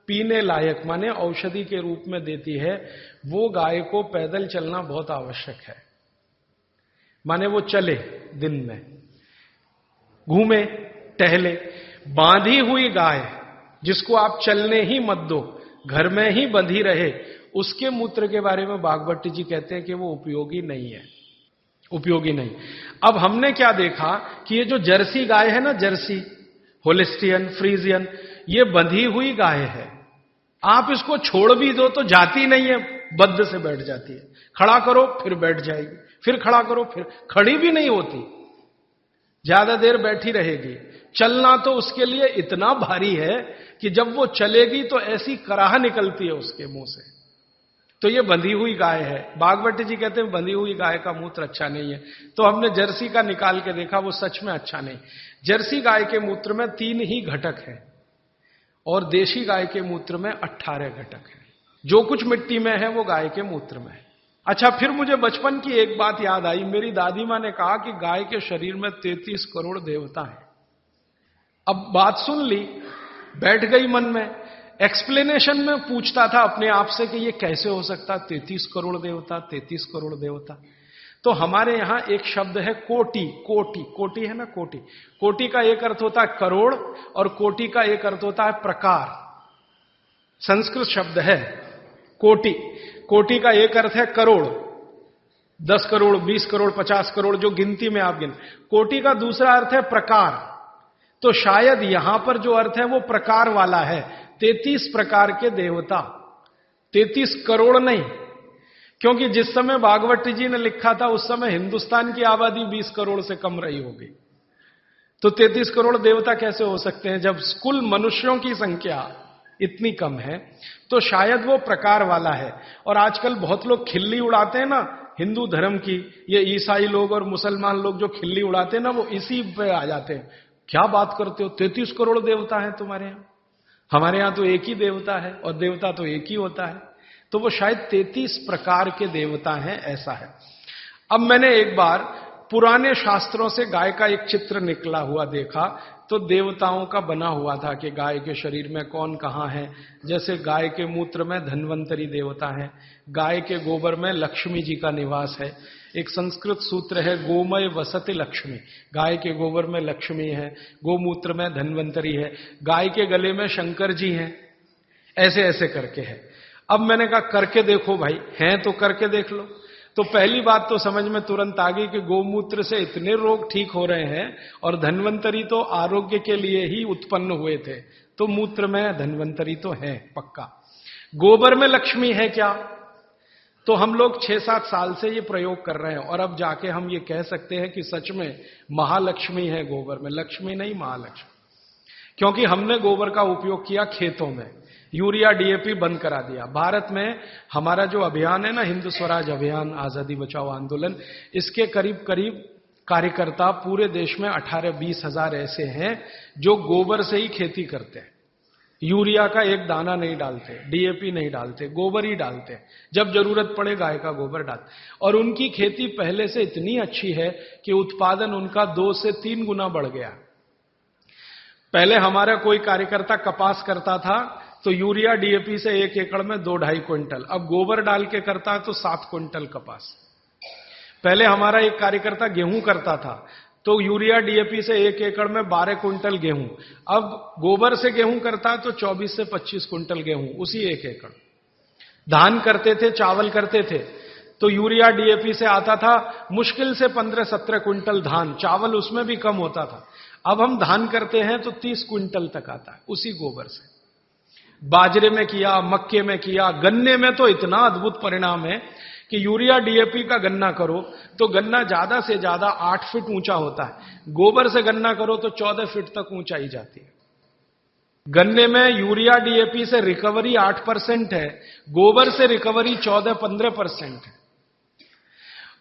S1: पीने लायक माने औषधि के रूप में देती है, वो गाय को पैदल चलना बहुत आवश्यक है। माने वो चले, दिन में घूमे टहले। बांधी हुई गाय जिसको आप चलने ही मत दो, घर में ही बंधी रहे, उसके मूत्र के बारे में भागवत जी कहते हैं कि वो उपयोगी नहीं है, उपयोगी नहीं। अब हमने क्या देखा कि ये जो जर्सी गाय है ना, जर्सी, होलिस्टियन, फ्रीजियन, ये बंधी हुई गाय है। आप इसको छोड़ भी दो तो जाती नहीं है, बद्ध से बैठ जाती है। खड़ा करो फिर बैठ जाएगी, फिर खड़ा करो फिर, खड़ी भी नहीं होती, ज्यादा देर बैठी रहेगी। चलना तो उसके लिए इतना भारी है कि जब वो चलेगी तो ऐसी कराह निकलती है उसके मुंह से। तो ये बंधी हुई गाय है। भागवत जी कहते हैं बंधी हुई गाय का मूत्र अच्छा नहीं है। तो हमने जर्सी का निकाल के देखा, वो सच में अच्छा नहीं। जर्सी गाय के मूत्र में 3 ही घटक है और देशी गाय के मूत्र में 18 घटक है। जो कुछ मिट्टी में है वो गाय के मूत्र में है। अच्छा, फिर मुझे बचपन की एक बात याद आई। मेरी दादी मां ने कहा कि गाय के शरीर में 33 करोड़ देवता है। अब बात सुन ली, बैठ गई मन में। एक्सप्लेनेशन में पूछता था अपने आप से कि ये कैसे हो सकता, 33 करोड़ देवता, 33 करोड़ देवता। तो हमारे यहां एक शब्द है कोटि। कोटि, कोटि है ना, कोटि। कोटि का एक अर्थ होता है करोड़ और कोटि का एक अर्थ होता है प्रकार। संस्कृत शब्द है कोटि। कोटि का एक अर्थ है करोड़, 10 करोड़, 20 करोड़, 50 करोड़, जो गिनती में आप गिन। कोटि का दूसरा अर्थ है प्रकार। तो शायद यहां पर जो अर्थ है वो प्रकार वाला है। 33 प्रकार के देवता, 33 करोड़ नहीं, क्योंकि जिस समय भागवत जी ने लिखा था उस समय हिंदुस्तान की आबादी 20 करोड़ से कम रही होगी। तो 33 करोड़ देवता कैसे हो सकते हैं जब कुल मनुष्यों की संख्या इतनी कम है। तो शायद वो प्रकार वाला है। और आजकल बहुत लोग खिल्ली उड़ाते हैं ना हिंदू धर्म की, ये ईसाई लोग और मुसलमान लोग जो खिल्ली उड़ाते हैं ना, वो इसी पे आ जाते हैं। क्या बात करते हो, 33 करोड़ देवता हैं तुम्हारे यहां? हमारे यहां तो एक ही देवता है और देवता तो एक ही होता है। तो वो शायद 33 प्रकार के देवता हैं, ऐसा है। अब मैंने एक बार पुराने शास्त्रों से गाय का एक चित्र निकला हुआ देखा, तो देवताओं का बना हुआ था कि गाय के शरीर में कौन कहां है। जैसे गाय के मूत्र में धन्वंतरी देवता है, गाय के गोबर में लक्ष्मी जी का निवास है। एक संस्कृत सूत्र है गोमय वसति लक्ष्मी, गाय के गोबर में लक्ष्मी है, गोमूत्र में धन्वंतरी है, गाय के गले में शंकर जी हैं। ऐसे ऐसे करके है। अब मैंने कहा करके देखो भाई, हैं तो करके देख लो। तो पहली बात तो समझ में तुरंत आ गई कि गोमूत्र से इतने रोग ठीक हो रहे हैं और धन्वंतरी तो आरोग्य के लिए ही उत्पन्न हुए थे, तो मूत्र में धन्वंतरी तो है पक्का। गोबर में लक्ष्मी है क्या? तो हम लोग 6-7 साल से ये प्रयोग कर रहे हैं और अब जाके हम ये कह सकते हैं कि सच में महालक्ष्मी है गोबर में, लक्ष्मी नहीं महालक्ष्मी। क्योंकि हमने गोबर का उपयोग किया खेतों में, यूरिया डीएपी बंद करा दिया। भारत में हमारा जो अभियान है ना, हिंद स्वराज अभियान, आजादी बचाओ आंदोलन, इसके करीब करीब कार्यकर्ता पूरे देश में 18-20 हजार ऐसे हैं जो गोबर से ही खेती करते हैं। यूरिया का एक दाना नहीं डालते, डीएपी नहीं डालते, गोबर ही डालते। जब जरूरत पड़े गाय का गोबर डालते। और उनकी खेती पहले से इतनी अच्छी है कि उत्पादन उनका 2 से 3 गुना बढ़ गया। पहले हमारा कोई कार्यकर्ता कपास करता था तो यूरिया डीएपी से 1 एकड़ में 2-2.5 क्विंटल, अब गोबर डाल के करता है तो 7 क्विंटल कपास। पहले हमारा एक कार्यकर्ता गेहूं करता था तो यूरिया डीएपी से 1 एकड़ में 12 क्विंटल गेहूं, अब गोबर से गेहूं करता है तो 24 से 25 क्विंटल गेहूं उसी 1 एकड़। धान करते थे, चावल करते थे तो यूरिया डीएपी से आता था मुश्किल से 15-17 क्विंटल धान, चावल उसमें भी कम होता था। अब हम धान करते हैं तो 30 क्विंटल तक आता है उसी गोबर से। बाजरे में किया, मक्के में किया, गन्ने में तो इतना अद्भुत परिणाम है कि यूरिया डीएपी का गन्ना करो तो गन्ना ज्यादा से ज्यादा 8 फीट ऊंचा होता है, गोबर से गन्ना करो तो 14 फीट तक ऊंचाई जाती है। गन्ने में यूरिया डीएपी से रिकवरी 8% है, गोबर से रिकवरी 14-15% है।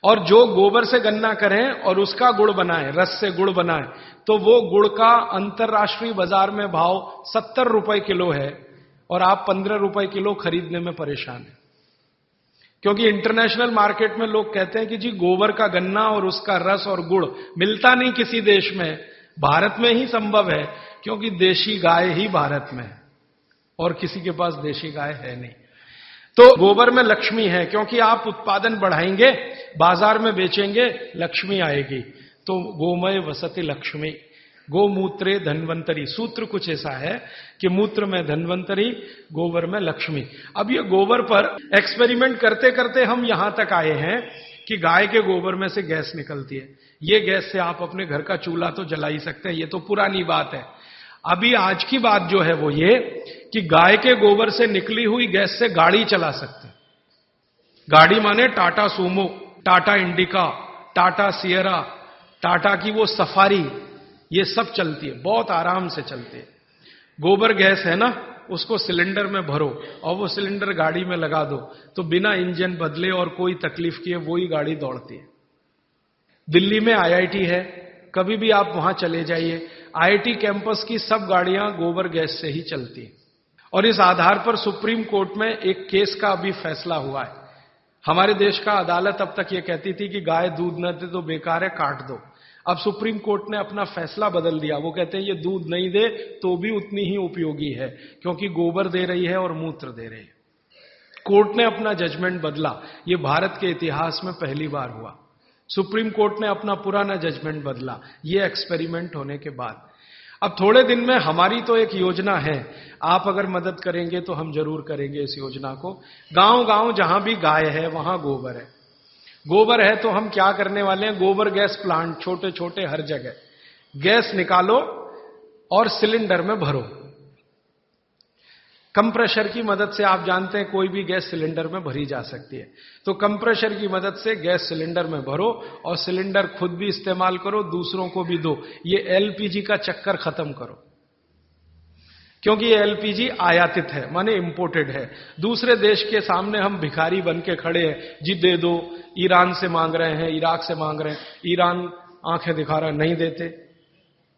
S1: और जो गोबर से गन्ना करें और उसका गुड़ बनाए, रस से गुड़ बनाए, तो वो गुड़ का अंतरराष्ट्रीय बाजार में भाव 70 रुपए किलो है और आप 15 रुपए किलो खरीदने में परेशान हैं। क्योंकि इंटरनेशनल मार्केट में लोग कहते हैं कि जी गोबर का गन्ना और उसका रस और गुड़ मिलता नहीं किसी देश में, भारत में ही संभव है, क्योंकि देशी गाय ही भारत में है और किसी के पास देशी गाय है नहीं। तो गोबर में लक्ष्मी है, क्योंकि आप उत्पादन बढ़ाएंगे, बाजार में बेचेंगे, लक्ष्मी आएगी। तो गोमय वसति लक्ष्मी, गोमूत्रे धन्वंतरी, सूत्र कुछ ऐसा है कि मूत्र में धन्वंतरी, गोबर में लक्ष्मी। अब ये गोबर पर एक्सपेरिमेंट करते करते हम यहां तक आए हैं कि गाय के गोबर में से गैस निकलती है। ये गैस से आप अपने घर का चूल्हा तो जला ही सकते हैं, ये तो पुरानी बात है। अभी आज की बात जो है वो ये कि गाय के गोबर से निकली हुई गैस से गाड़ी चला सकते हैं। गाड़ी माने Tata Sumo, Tata indica, Tata Sierra, Tata की वो सफारी, ये सब चलती है, बहुत आराम से चलती है। गोबर गैस है ना, उसको सिलेंडर में भरो और वो सिलेंडर गाड़ी में लगा दो, तो बिना इंजन बदले और कोई तकलीफ किए वो ही गाड़ी दौड़ती है। दिल्ली में आईआईटी है, कभी भी आप वहां चले जाइए, आईआईटी कैंपस की सब गाड़ियां गोबर गैस से ही चलती हैं। और इस आधार पर सुप्रीम कोर्ट में एक केस का अभी फैसला हुआ है। हमारे देश का अदालत अब तक ये कहती थी कि गाय दूध न दे तो बेकार है, काट दो। अब सुप्रीम कोर्ट ने अपना फैसला बदल दिया, वो कहते हैं ये दूध नहीं दे तो भी उतनी ही उपयोगी है, क्योंकि गोबर दे रही है और मूत्र दे रही है। कोर्ट ने अपना जजमेंट बदला, ये भारत के इतिहास में पहली बार हुआ। सुप्रीम कोर्ट ने अपना पुराना जजमेंट बदला, ये एक्सपेरिमेंट होने के बाद। अब थोड़े दिन में हमारी तो एक योजना है, आप अगर मदद करेंगे तो हम जरूर करेंगे इस योजना को। गांव गांव जहां भी गाय है वहां गोबर है। गोबर है तो हम क्या करने वाले हैं, गोबर गैस प्लांट छोटे छोटे हर जगह, गैस निकालो और सिलेंडर में भरो। कंप्रेशर की मदद से, आप जानते हैं कोई भी गैस सिलेंडर में भरी जा सकती है, तो कंप्रेशर की मदद से गैस सिलेंडर में भरो और सिलेंडर खुद भी इस्तेमाल करो, दूसरों को भी दो। ये एलपीजी का चक्कर खत्म करो, क्योंकि ये एलपीजी आयातित है, माने इंपोर्टेड है। दूसरे देश के सामने हम भिखारी बन के खड़े हैं, जी दे दो। ईरान से मांग रहे हैं, इराक से मांग रहे हैं, ईरान आंखें दिखा रहा नहीं देते।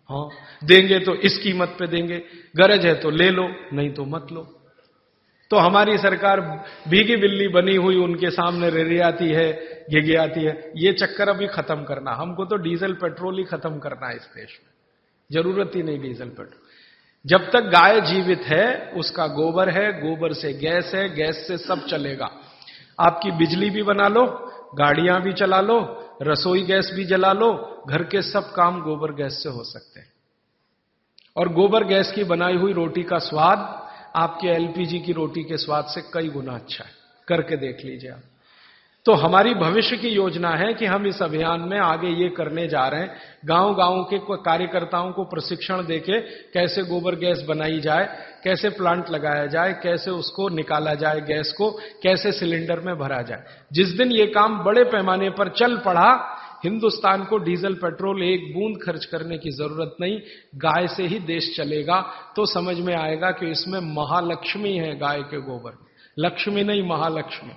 S1: हाँ, देंगे तो इस कीमत पे देंगे, गरज है तो ले लो, नहीं तो मत लो। तो हमारी सरकार भीगी बिल्ली बनी हुई उनके सामने रेरियाती है, घिघियाती है। ये चक्कर अभी खत्म करना, हमको तो डीजल पेट्रोल ही खत्म करना है इस देश में, जरूरत ही नहीं डीजल पेट्रोल। जब तक गाय जीवित है, उसका गोबर है, गोबर से गैस है, गैस से सब चलेगा। आपकी बिजली भी बना लो, गाड़ियां भी चला लो, रसोई गैस भी जला लो, घर के सब काम गोबर गैस से हो सकते हैं। और गोबर गैस की बनाई हुई रोटी का स्वाद आपके एलपीजी की रोटी के स्वाद से कई गुना अच्छा है, करके देख लीजिए आप। तो हमारी भविष्य की योजना है कि हम इस अभियान में आगे ये करने जा रहे हैं, गांव गांव के कार्यकर्ताओं को प्रशिक्षण देके कैसे गोबर गैस बनाई जाए, कैसे प्लांट लगाया जाए, कैसे उसको निकाला जाए, गैस को कैसे सिलेंडर में भरा जाए। जिस दिन ये काम बड़े पैमाने पर चल पड़ा, हिंदुस्तान को डीजल पेट्रोल एक बूंद खर्च करने की जरूरत नहीं, गाय से ही देश चलेगा। तो समझ में आएगा कि इसमें महालक्ष्मी है गाय के गोबर, लक्ष्मी नहीं महालक्ष्मी।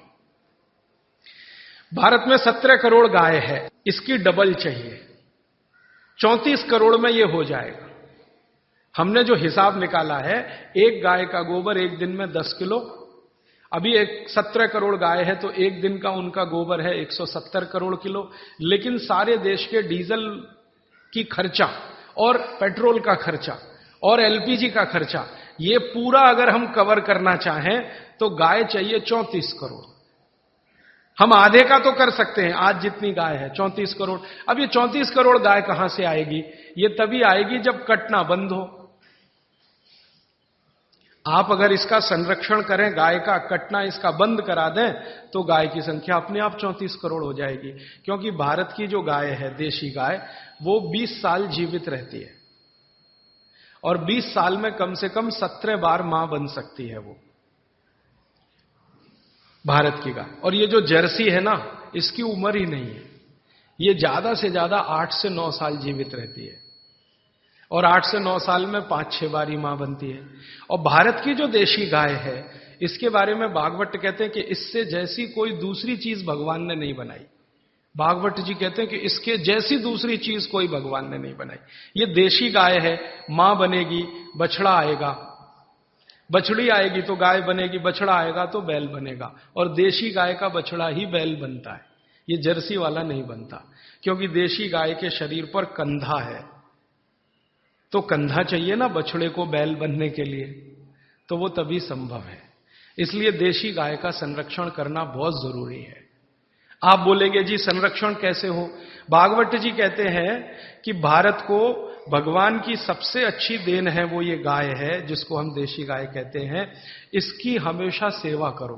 S1: भारत में 17 करोड़ गाय है, इसकी डबल चाहिए, 34 करोड़ में यह हो जाएगा। हमने जो हिसाब निकाला है, एक गाय का गोबर एक दिन में 10 किलो, अभी 17 करोड़ गाय है तो एक दिन का उनका गोबर है 170 करोड़ किलो। लेकिन सारे देश के डीजल की खर्चा और पेट्रोल का खर्चा और एलपीजी का खर्चा, ये पूरा अगर हम कवर करना चाहें तो गाय चाहिए 34 करोड़। हम आधे का तो कर सकते हैं, आज जितनी गाय है 34 करोड़। अब ये 34 करोड़ गाय कहां से आएगी? ये तभी आएगी जब कटना बंद हो। आप अगर इसका संरक्षण करें, गाय का कटना इसका बंद करा दें, तो गाय की संख्या अपने आप 34 करोड़ हो जाएगी। क्योंकि भारत की जो गाय है, देशी गाय, वो 20 साल जीवित रहती है और 20 साल में कम से कम 17 बार मां बन सकती है वो भारत की गाय। और ये जो जर्सी है ना, इसकी उम्र ही नहीं है, ये ज्यादा से ज्यादा 8 से 9 साल जीवित रहती है और 8 से 9 साल में 5-6 बार ही मां बनती है। और भारत की जो देशी गाय है, इसके बारे में भागवत कहते हैं कि इससे जैसी कोई दूसरी चीज भगवान ने नहीं बनाई। भागवत जी कहते हैं कि इसके जैसी दूसरी चीज कोई भगवान ने नहीं बनाई। ये देशी गाय है, मां बनेगी, बछड़ा आएगा, बछड़ी आएगी तो गाय बनेगी, बछड़ा आएगा तो बैल बनेगा, और देशी गाय का बछड़ा ही बैल बनता है, ये जर्सी वाला नहीं बनता, क्योंकि देशी गाय के शरीर पर कंधा है, तो कंधा चाहिए ना बछड़े को बैल बनने के लिए, तो वो तभी संभव है। इसलिए देशी गाय का संरक्षण करना बहुत जरूरी है। आप बोलेंगे जी संरक्षण कैसे हो? भागवत जी कहते हैं कि भारत को भगवान की सबसे अच्छी देन है वो ये गाय है, जिसको हम देशी गाय कहते हैं, इसकी हमेशा सेवा करो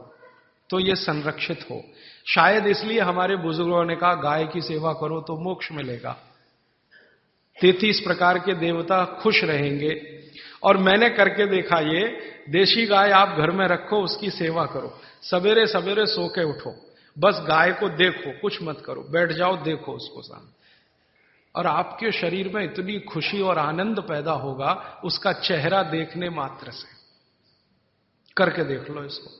S1: तो ये संरक्षित हो। शायद इसलिए हमारे बुजुर्गों ने कहा गाय की सेवा करो तो मोक्ष मिलेगा, 33 प्रकार के देवता खुश रहेंगे। और मैंने करके देखा, ये देशी गाय आप घर में रखो, उसकी सेवा करो, सवेरे सवेरे सो के उठो, बस गाय को देखो, कुछ मत करो, बैठ जाओ, देखो उसको सामने, और आपके शरीर में इतनी खुशी और आनंद पैदा होगा उसका चेहरा देखने मात्र से। करके देख लो इसको।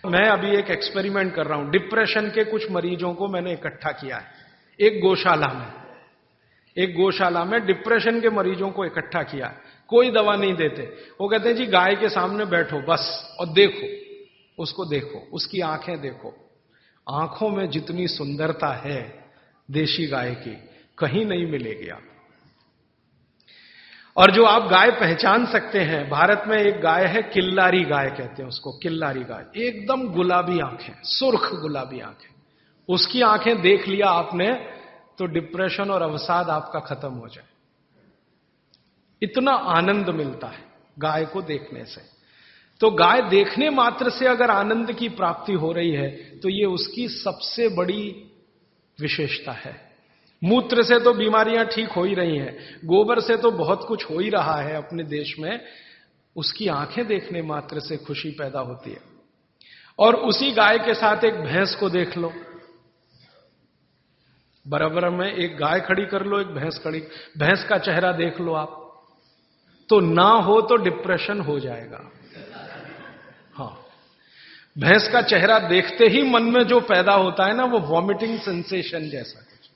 S1: मैं अभी एक एक्सपेरिमेंट कर रहा हूं, डिप्रेशन के कुछ मरीजों को मैंने इकट्ठा किया है एक गौशाला में डिप्रेशन के मरीजों को इकट्ठा किया है। कोई दवा नहीं देते, वो कहते हैं जी गाय के सामने बैठो बस और देखो, उसको देखो, उसकी आंखें देखो, आंखों में जितनी सुंदरता है देशी गाय की कहीं नहीं मिलेगी आप। और जो आप गाय पहचान सकते हैं, भारत में एक गाय है किल्लारी गाय कहते हैं उसको, किल्लारी गाय, एकदम गुलाबी आंखें, सुर्ख गुलाबी आंखें, उसकी आंखें देख लिया आपने तो डिप्रेशन और अवसाद आपका खत्म हो जाए। इतना आनंद मिलता है गाय को देखने से। तो गाय देखने मात्र से अगर आनंद की प्राप्ति हो रही है तो ये उसकी सबसे बड़ी विशेषता है। मूत्र से तो बीमारियां ठीक हो ही रही हैं, गोबर से तो बहुत कुछ हो ही रहा है अपने देश में, उसकी आंखें देखने मात्र से खुशी पैदा होती है। और उसी गाय के साथ एक भैंस को देख लो, बराबर में एक गाय खड़ी कर लो, एक भैंस खड़ी, भैंस का चेहरा देख लो आप, तो ना हो तो डिप्रेशन हो जाएगा। हाँ, भैंस का चेहरा देखते ही मन में जो पैदा होता है ना, वो वॉमिटिंग सेंसेशन जैसा कुछ,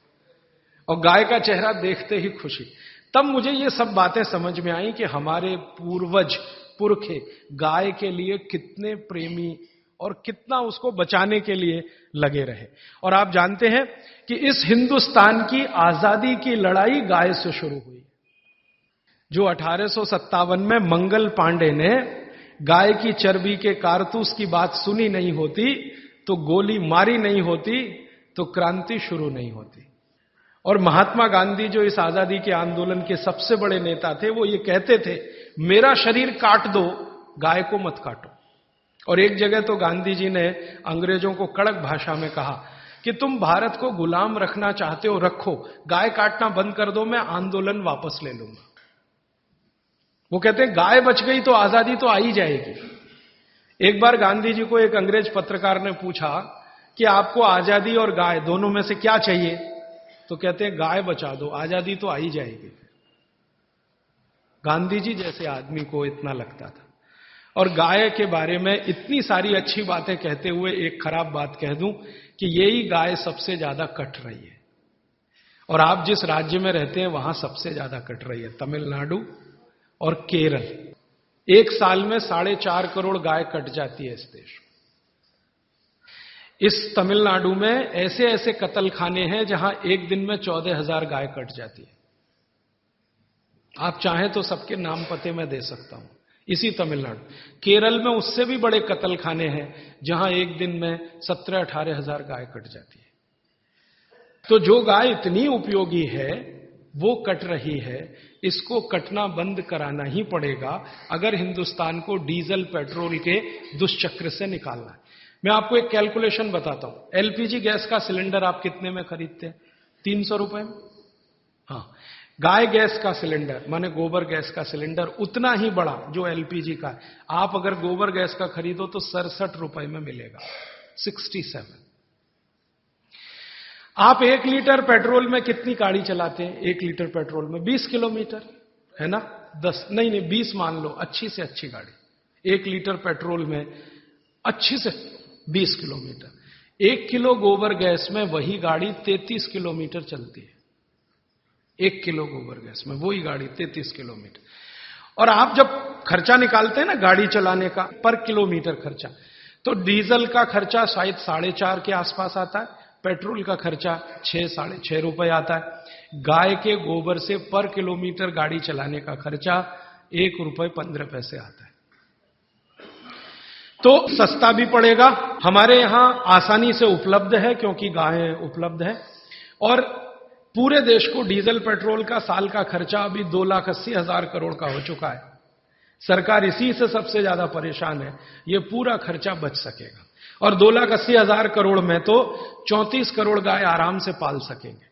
S1: और गाय का चेहरा देखते ही खुशी। तब मुझे ये सब बातें समझ में आई कि हमारे पूर्वज पुरखे गाय के लिए कितने प्रेमी और कितना उसको बचाने के लिए लगे रहे। और आप जानते हैं कि इस हिंदुस्तान की आजादी की लड़ाई गाय से शुरू हुई। जो 1857 में मंगल पांडे ने गाय की चर्बी के कारतूस की बात सुनी नहीं होती, तो गोली मारी नहीं होती, तो क्रांति शुरू नहीं होती। और महात्मा गांधी जो इस आजादी के आंदोलन के सबसे बड़े नेता थे, वो ये कहते थे मेरा शरीर काट दो, गाय को मत काटो। और एक जगह तो गांधी जी ने अंग्रेजों को कड़क भाषा में कहा कि तुम भारत को गुलाम रखना चाहते हो, रखो, गाय काटना बंद कर दो, मैं आंदोलन वापस ले लूंगा। वो कहते हैं गाय बच गई तो आजादी तो आ ही जाएगी। एक बार गांधी जी को एक अंग्रेज पत्रकार ने पूछा कि आपको आजादी और गाय दोनों में से क्या चाहिए, तो कहते हैं गाय बचा दो, आजादी तो आ ही जाएगी। गांधी जी जैसे आदमी को इतना लगता था। और गाय के बारे में इतनी सारी अच्छी बातें कहते हुए एक खराब बात कह दूं कि यही गाय सबसे ज्यादा कट रही है। और आप जिस राज्य में रहते हैं वहां सबसे ज्यादा कट रही है, तमिलनाडु और केरल। एक साल में 4.5 करोड़ गाय कट जाती है इस देश। इस तमिलनाडु में ऐसे ऐसे कत्ल खाने हैं जहां एक दिन में 14,000 गाय कट जाती है। आप चाहें तो सबके नाम पते मैं दे सकता हूं। इसी तमिलनाडु, केरल में उससे भी बड़े कत्ल खाने हैं जहां एक दिन में 17-18 हजार गाय कट जाती है। तो जो गाय इतनी उपयोगी है वो कट रही है, इसको कटना बंद कराना ही पड़ेगा अगर हिंदुस्तान को डीजल पेट्रोल के दुष्चक्र से निकालना है। मैं आपको एक कैलकुलेशन बताता हूं। एलपीजी गैस का सिलेंडर आप कितने में खरीदते हैं? 300 रुपए में। हाँ, गाय गैस का सिलेंडर माने गोबर गैस का सिलेंडर उतना ही बड़ा जो एलपीजी का है, आप अगर गोबर गैस का खरीदो तो 67 रुपए में मिलेगा, 67। आप 1 लीटर पेट्रोल में कितनी गाड़ी चलाते हैं? 1 लीटर पेट्रोल में 20 किलोमीटर, है ना? 10 नहीं 20 मान लो, अच्छी से अच्छी गाड़ी 1 लीटर पेट्रोल में अच्छी से 20 किलोमीटर। 1 किलो गोबर गैस में वही गाड़ी 33 किलोमीटर चलती है। 1 किलो गोबर गैस में वही गाड़ी 33 किलोमीटर। और आप जब खर्चा निकालते हैं ना गाड़ी चलाने का, पर किलोमीटर खर्चा, तो डीजल का खर्चा शायद 4.5 के आसपास आता है, पेट्रोल का खर्चा 6-6.5 रुपए आता है। गाय के गोबर से पर किलोमीटर गाड़ी चलाने का खर्चा 1.15 रुपए आता है। तो सस्ता भी पड़ेगा, हमारे यहां आसानी से उपलब्ध है क्योंकि गाय उपलब्ध है, और पूरे देश को डीजल पेट्रोल का साल का खर्चा अभी 2,80,000 करोड़ का हो चुका है। सरकार इसी से सबसे ज्यादा परेशान है, ये पूरा खर्चा बच सकेगा, और 2,80,000 करोड़ में तो 34 करोड़ गाय आराम से पाल सकेंगे।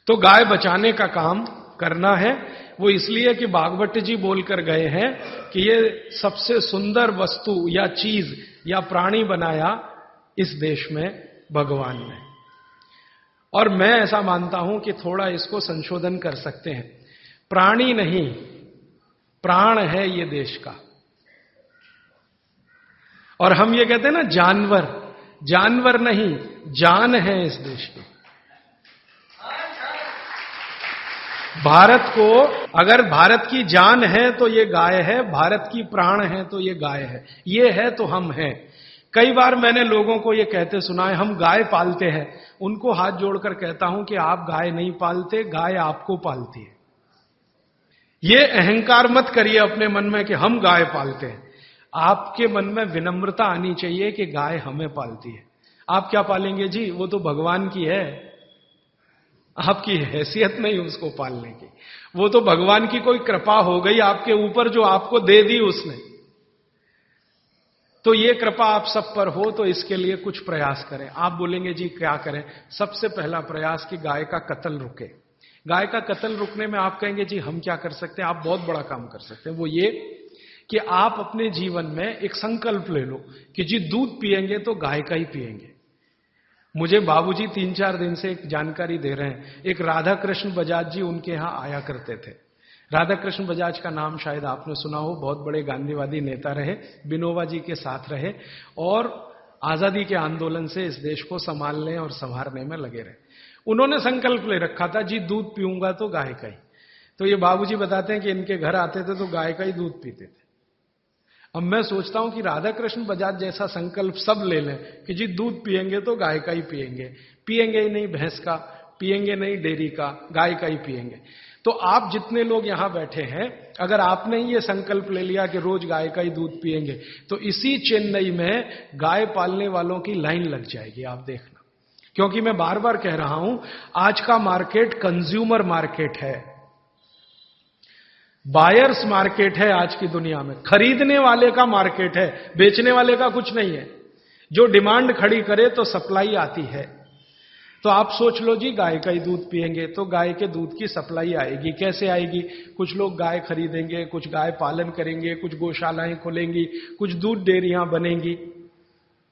S1: तो गाय बचाने का काम करना है। वो इसलिए कि भागवत जी बोलकर गए हैं कि ये सबसे सुंदर वस्तु या चीज या प्राणी बनाया इस देश में भगवान ने, और मैं ऐसा मानता हूं कि थोड़ा इसको संशोधन कर सकते हैं। प्राणी नहीं, प्राण है ये देश का। और हम ये कहते हैं ना जानवर, जानवर नहीं, जान है इस देश की। भारत को अगर भारत की जान है तो ये गाय है, भारत की प्राण है तो ये गाय है, ये है तो हम हैं। कई बार मैंने लोगों को ये कहते सुना है हम गाय पालते हैं, उनको हाथ जोड़कर कहता हूं कि आप गाय नहीं पालते, गाय आपको पालती है। ये अहंकार मत करिए अपने मन में कि हम गाय पालते हैं। आपके मन में विनम्रता आनी चाहिए कि गाय हमें पालती है। आप क्या पालेंगे जी, वो तो भगवान की है, आपकी हैसियत नहीं उसको पालने की। वो तो भगवान की कोई कृपा हो गई आपके ऊपर जो आपको दे दी उसने। तो ये कृपा आप सब पर हो तो इसके लिए कुछ प्रयास करें। आप बोलेंगे जी क्या करें? सबसे पहला प्रयास कि गाय का कत्ल रुके। गाय का कत्ल रुकने में आप कहेंगे जी हम क्या कर सकते हैं? आप बहुत बड़ा काम कर सकते हैं। वो ये कि आप अपने जीवन में एक संकल्प ले लो कि जी दूध पिएंगे तो गाय का ही पिएंगे। मुझे बाबूजी 3-4 दिन से एक जानकारी दे रहे हैं, एक राधा कृष्ण बजाज जी उनके यहां आया करते थे। राधा कृष्ण बजाज का नाम शायद आपने सुना हो, बहुत बड़े गांधीवादी नेता रहे, बिनोबा जी के साथ रहे और आजादी के आंदोलन से इस देश को संभालने और संवारने में लगे रहे। उन्होंने संकल्प ले रखा था जी दूध पीऊंगा तो गाय का ही। तो ये बाबूजी बताते हैं कि इनके घर आते थे तो गाय का ही दूध पीते थे। अब मैं सोचता हूं कि राधा कृष्ण बजाज जैसा संकल्प सब ले लें कि जी दूध पिएंगे तो गाय का ही पिएंगे, पिएंगे ही नहीं भैंस का, पिएंगे नहीं डेयरी का, गाय का ही पिएंगे। तो आप जितने लोग यहां बैठे हैं, अगर आपने ही ये संकल्प ले लिया कि रोज गाय का ही दूध पिएंगे, तो इसी चेन्नई में गाय पालने वालों की लाइन लग जाएगी, आप देखना। क्योंकि मैं बार बार कह रहा हूं, आज का मार्केट कंज्यूमर मार्केट है, बायर्स मार्केट है आज की दुनिया में, खरीदने वाले का मार्केट है, बेचने वाले का कुछ नहीं है। जो डिमांड खड़ी करे तो सप्लाई आती है। तो आप सोच लो जी गाय का ही दूध पिएंगे तो गाय के दूध की सप्लाई आएगी। कैसे आएगी? कुछ लोग गाय खरीदेंगे, कुछ गाय पालन करेंगे, कुछ गौशालाएं खुलेंगी, कुछ दूध डेयरियां बनेंगी।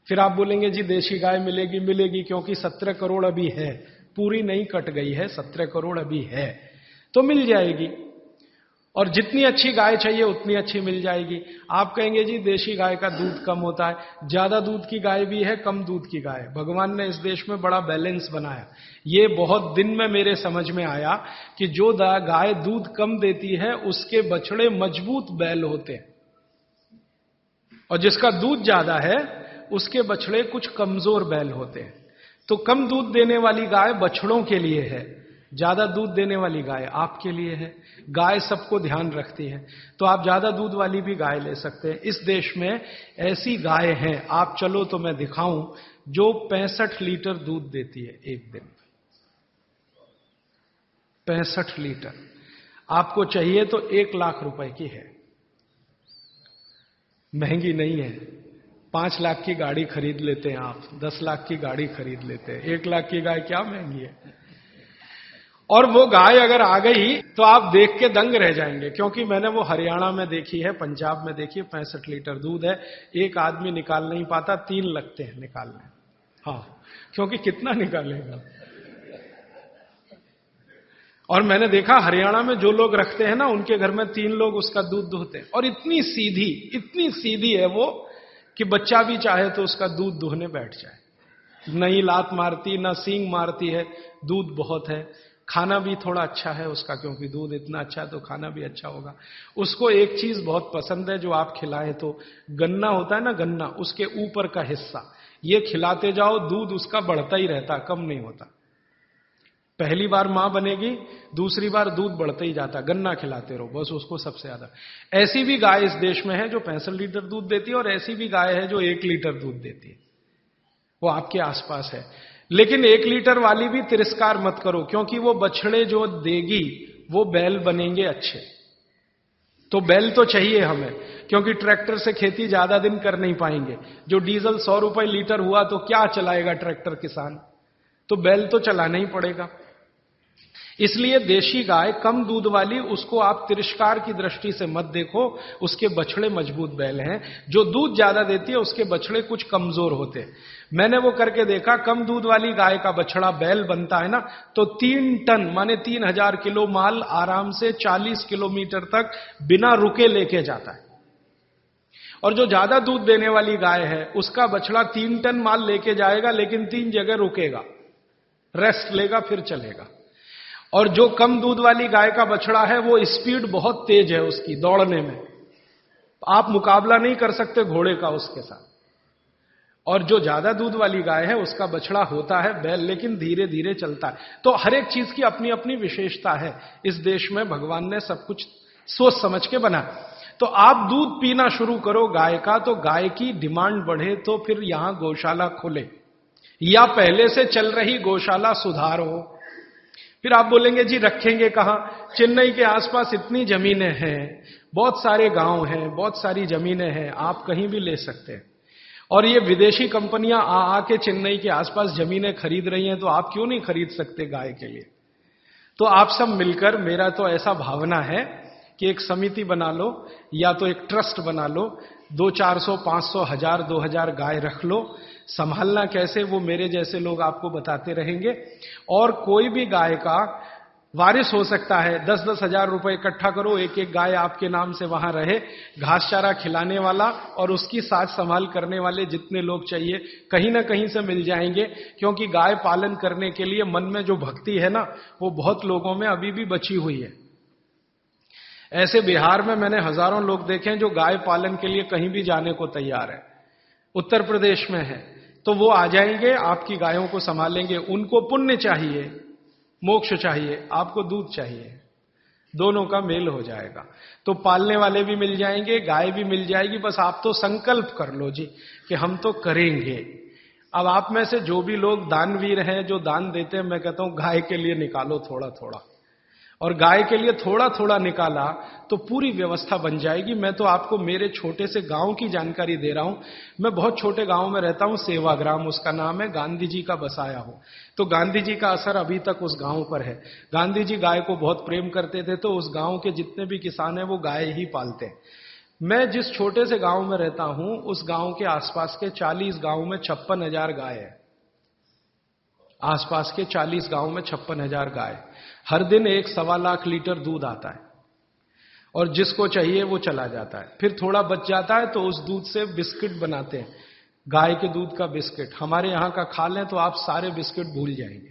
S1: फिर आप बोलेंगे जी देशी गाय मिलेगी, मिलेगी, क्योंकि 17 करोड़ अभी है, पूरी नहीं कट गई है, 17 करोड़ अभी है, तो मिल जाएगी। और जितनी अच्छी गाय चाहिए उतनी अच्छी मिल जाएगी। आप कहेंगे जी देशी गाय का दूध कम होता है। ज्यादा दूध की गाय भी है, कम दूध की गाय। भगवान ने इस देश में बड़ा बैलेंस बनाया। ये बहुत दिन में मेरे समझ में आया कि जो गाय दूध कम देती है उसके बछड़े मजबूत बैल होते हैं, और जिसका दूध ज्यादा है उसके बछड़े कुछ कमजोर बैल होते हैं। तो कम दूध देने वाली गाय बछड़ों के लिए है, ज्यादा दूध देने वाली गाय आपके लिए है। गाय सबको ध्यान रखती है, तो आप ज्यादा दूध वाली भी गाय ले सकते हैं। इस देश में ऐसी गाय हैं, आप चलो तो मैं दिखाऊं, जो 65 लीटर दूध देती है एक दिन में। 65 लीटर। आपको चाहिए तो 1 लाख रुपए की है, महंगी नहीं है। 5 लाख की गाड़ी खरीद लेते हैं आप, 10 लाख की गाड़ी खरीद लेते हैं, 1 लाख की गाय क्या महंगी है। और वो गाय अगर आ गई तो आप देख के दंग रह जाएंगे, क्योंकि मैंने वो हरियाणा में देखी है, पंजाब में देखी है। 65 लीटर दूध है, एक आदमी निकाल नहीं पाता, 3 लगते हैं निकालने। हाँ, क्योंकि कितना निकालेगा। और मैंने देखा हरियाणा में जो लोग रखते हैं ना, उनके घर में 3 लोग उसका दूध दुहते हैं। और इतनी सीधी है वो कि बच्चा भी चाहे तो उसका दूध दुहने बैठ जाए। नहीं लात मारती, ना सींग मारती है, दूध बहुत है। खाना भी थोड़ा अच्छा है उसका, क्योंकि दूध इतना अच्छा है तो खाना भी अच्छा होगा। उसको एक चीज बहुत पसंद है जो आप खिलाएं तो, गन्ना होता है ना, गन्ना, उसके ऊपर का हिस्सा ये खिलाते जाओ, दूध उसका बढ़ता ही रहता, कम नहीं होता। पहली बार मां बनेगी, दूसरी बार दूध बढ़ता ही जाता, गन्ना खिलाते रहो बस उसको सबसे ज्यादा। ऐसी भी गाय इस देश में है जो 65 लीटर दूध देती है, और ऐसी भी गाय है जो 1 लीटर दूध देती है, वो आपके आसपास है। लेकिन 1 लीटर वाली भी तिरस्कार मत करो, क्योंकि वो बछड़े जो देगी वो बैल बनेंगे अच्छे। तो बैल तो चाहिए हमें, क्योंकि ट्रैक्टर से खेती ज्यादा दिन कर नहीं पाएंगे। जो डीजल 100 रुपए लीटर हुआ तो क्या चलाएगा ट्रैक्टर किसान, तो बैल तो चलाना ही पड़ेगा। इसलिए देशी गाय कम दूध वाली, उसको आप तिरस्कार की दृष्टि से मत देखो, उसके बछड़े मजबूत बैल हैं। जो दूध ज्यादा देती है उसके बछड़े कुछ कमजोर होते हैं। मैंने वो करके देखा, कम दूध वाली गाय का बछड़ा बैल बनता है ना, तो 3 टन माने 3000 किलो माल आराम से 40 किलोमीटर तक बिना रुके लेके जाता है। और जो ज्यादा दूध देने वाली गाय है उसका बछड़ा 3 टन माल लेके जाएगा, लेकिन 3 जगह रुकेगा, रेस्ट लेगा, फिर चलेगा। और जो कम दूध वाली गाय का बछड़ा है वो स्पीड बहुत तेज है उसकी दौड़ने में, आप मुकाबला नहीं कर सकते घोड़े का उसके साथ। और जो ज्यादा दूध वाली गाय है उसका बछड़ा होता है बैल, लेकिन धीरे धीरे चलता है। तो हर एक चीज की अपनी अपनी विशेषता है। इस देश में भगवान ने सब कुछ सोच समझ के बना। तो आप दूध पीना शुरू करो गाय का, तो गाय की डिमांड बढ़े तो फिर यहां गौशाला खोले, या पहले से चल रही गौशाला सुधारो। फिर आप बोलेंगे जी रखेंगे कहां? चेन्नई के आसपास इतनी जमीनें हैं, बहुत सारे गांव हैं, बहुत सारी जमीनें हैं, आप कहीं भी ले सकते हैं। और ये विदेशी कंपनियां आके चेन्नई के आसपास जमीनें खरीद रही हैं, तो आप क्यों नहीं खरीद सकते गाय के लिए? तो आप सब मिलकर, मेरा तो ऐसा भावना है कि एक समिति बना लो या तो एक ट्रस्ट बना लो, 200-400, 500, 1000, 2000 गाय रख लो। संभालना कैसे वो मेरे जैसे लोग आपको बताते रहेंगे। और कोई भी गाय का वारिस हो सकता है, 10-10 हजार रुपए इकट्ठा करो, एक एक गाय आपके नाम से वहां रहे, घास चारा खिलाने वाला और उसकी साथ संभाल करने वाले जितने लोग चाहिए कहीं ना कहीं से मिल जाएंगे। क्योंकि गाय पालन करने के लिए मन में जो भक्ति है ना, वो बहुत लोगों में अभी भी बची हुई है। ऐसे बिहार में मैंने हजारों लोग देखे हैं जो गाय पालन के लिए कहीं भी जाने को तैयार है। उत्तर प्रदेश में है तो वो आ जाएंगे, आपकी गायों को संभालेंगे। उनको पुण्य चाहिए, मोक्ष चाहिए, आपको दूध चाहिए, दोनों का मेल हो जाएगा। तो पालने वाले भी मिल जाएंगे, गाय भी मिल जाएगी। बस आप तो संकल्प कर लो जी कि हम तो करेंगे। अब आप में से जो भी लोग दानवीर हैं, जो दान देते हैं, मैं कहता हूं गाय के लिए निकालो थोड़ा थोड़ा, और गाय के लिए थोड़ा थोड़ा निकाला तो पूरी व्यवस्था बन जाएगी। मैं तो आपको मेरे छोटे से गांव की जानकारी दे रहा हूं। मैं बहुत छोटे गांव में रहता हूं, सेवाग्राम उसका नाम है, गांधी जी का बसाया हूं। तो गांधी जी का असर अभी तक उस गांव पर है। गांधी जी गाय को बहुत प्रेम करते थे, तो उस गांव के जितने भी किसान हैं वो गाय ही पालते हैं। मैं जिस छोटे से गांव में रहता हूं, उस गांव के आसपास के 40 गांव में 56,000 गाय है। आसपास के 40 गांव में 56,000 गाय। हर दिन 1-1.25 लाख लीटर दूध आता है, और जिसको चाहिए वो चला जाता है। फिर थोड़ा बच जाता है तो उस दूध से बिस्किट बनाते हैं, गाय के दूध का बिस्किट। हमारे यहां का खा लें तो आप सारे बिस्किट भूल जाएंगे।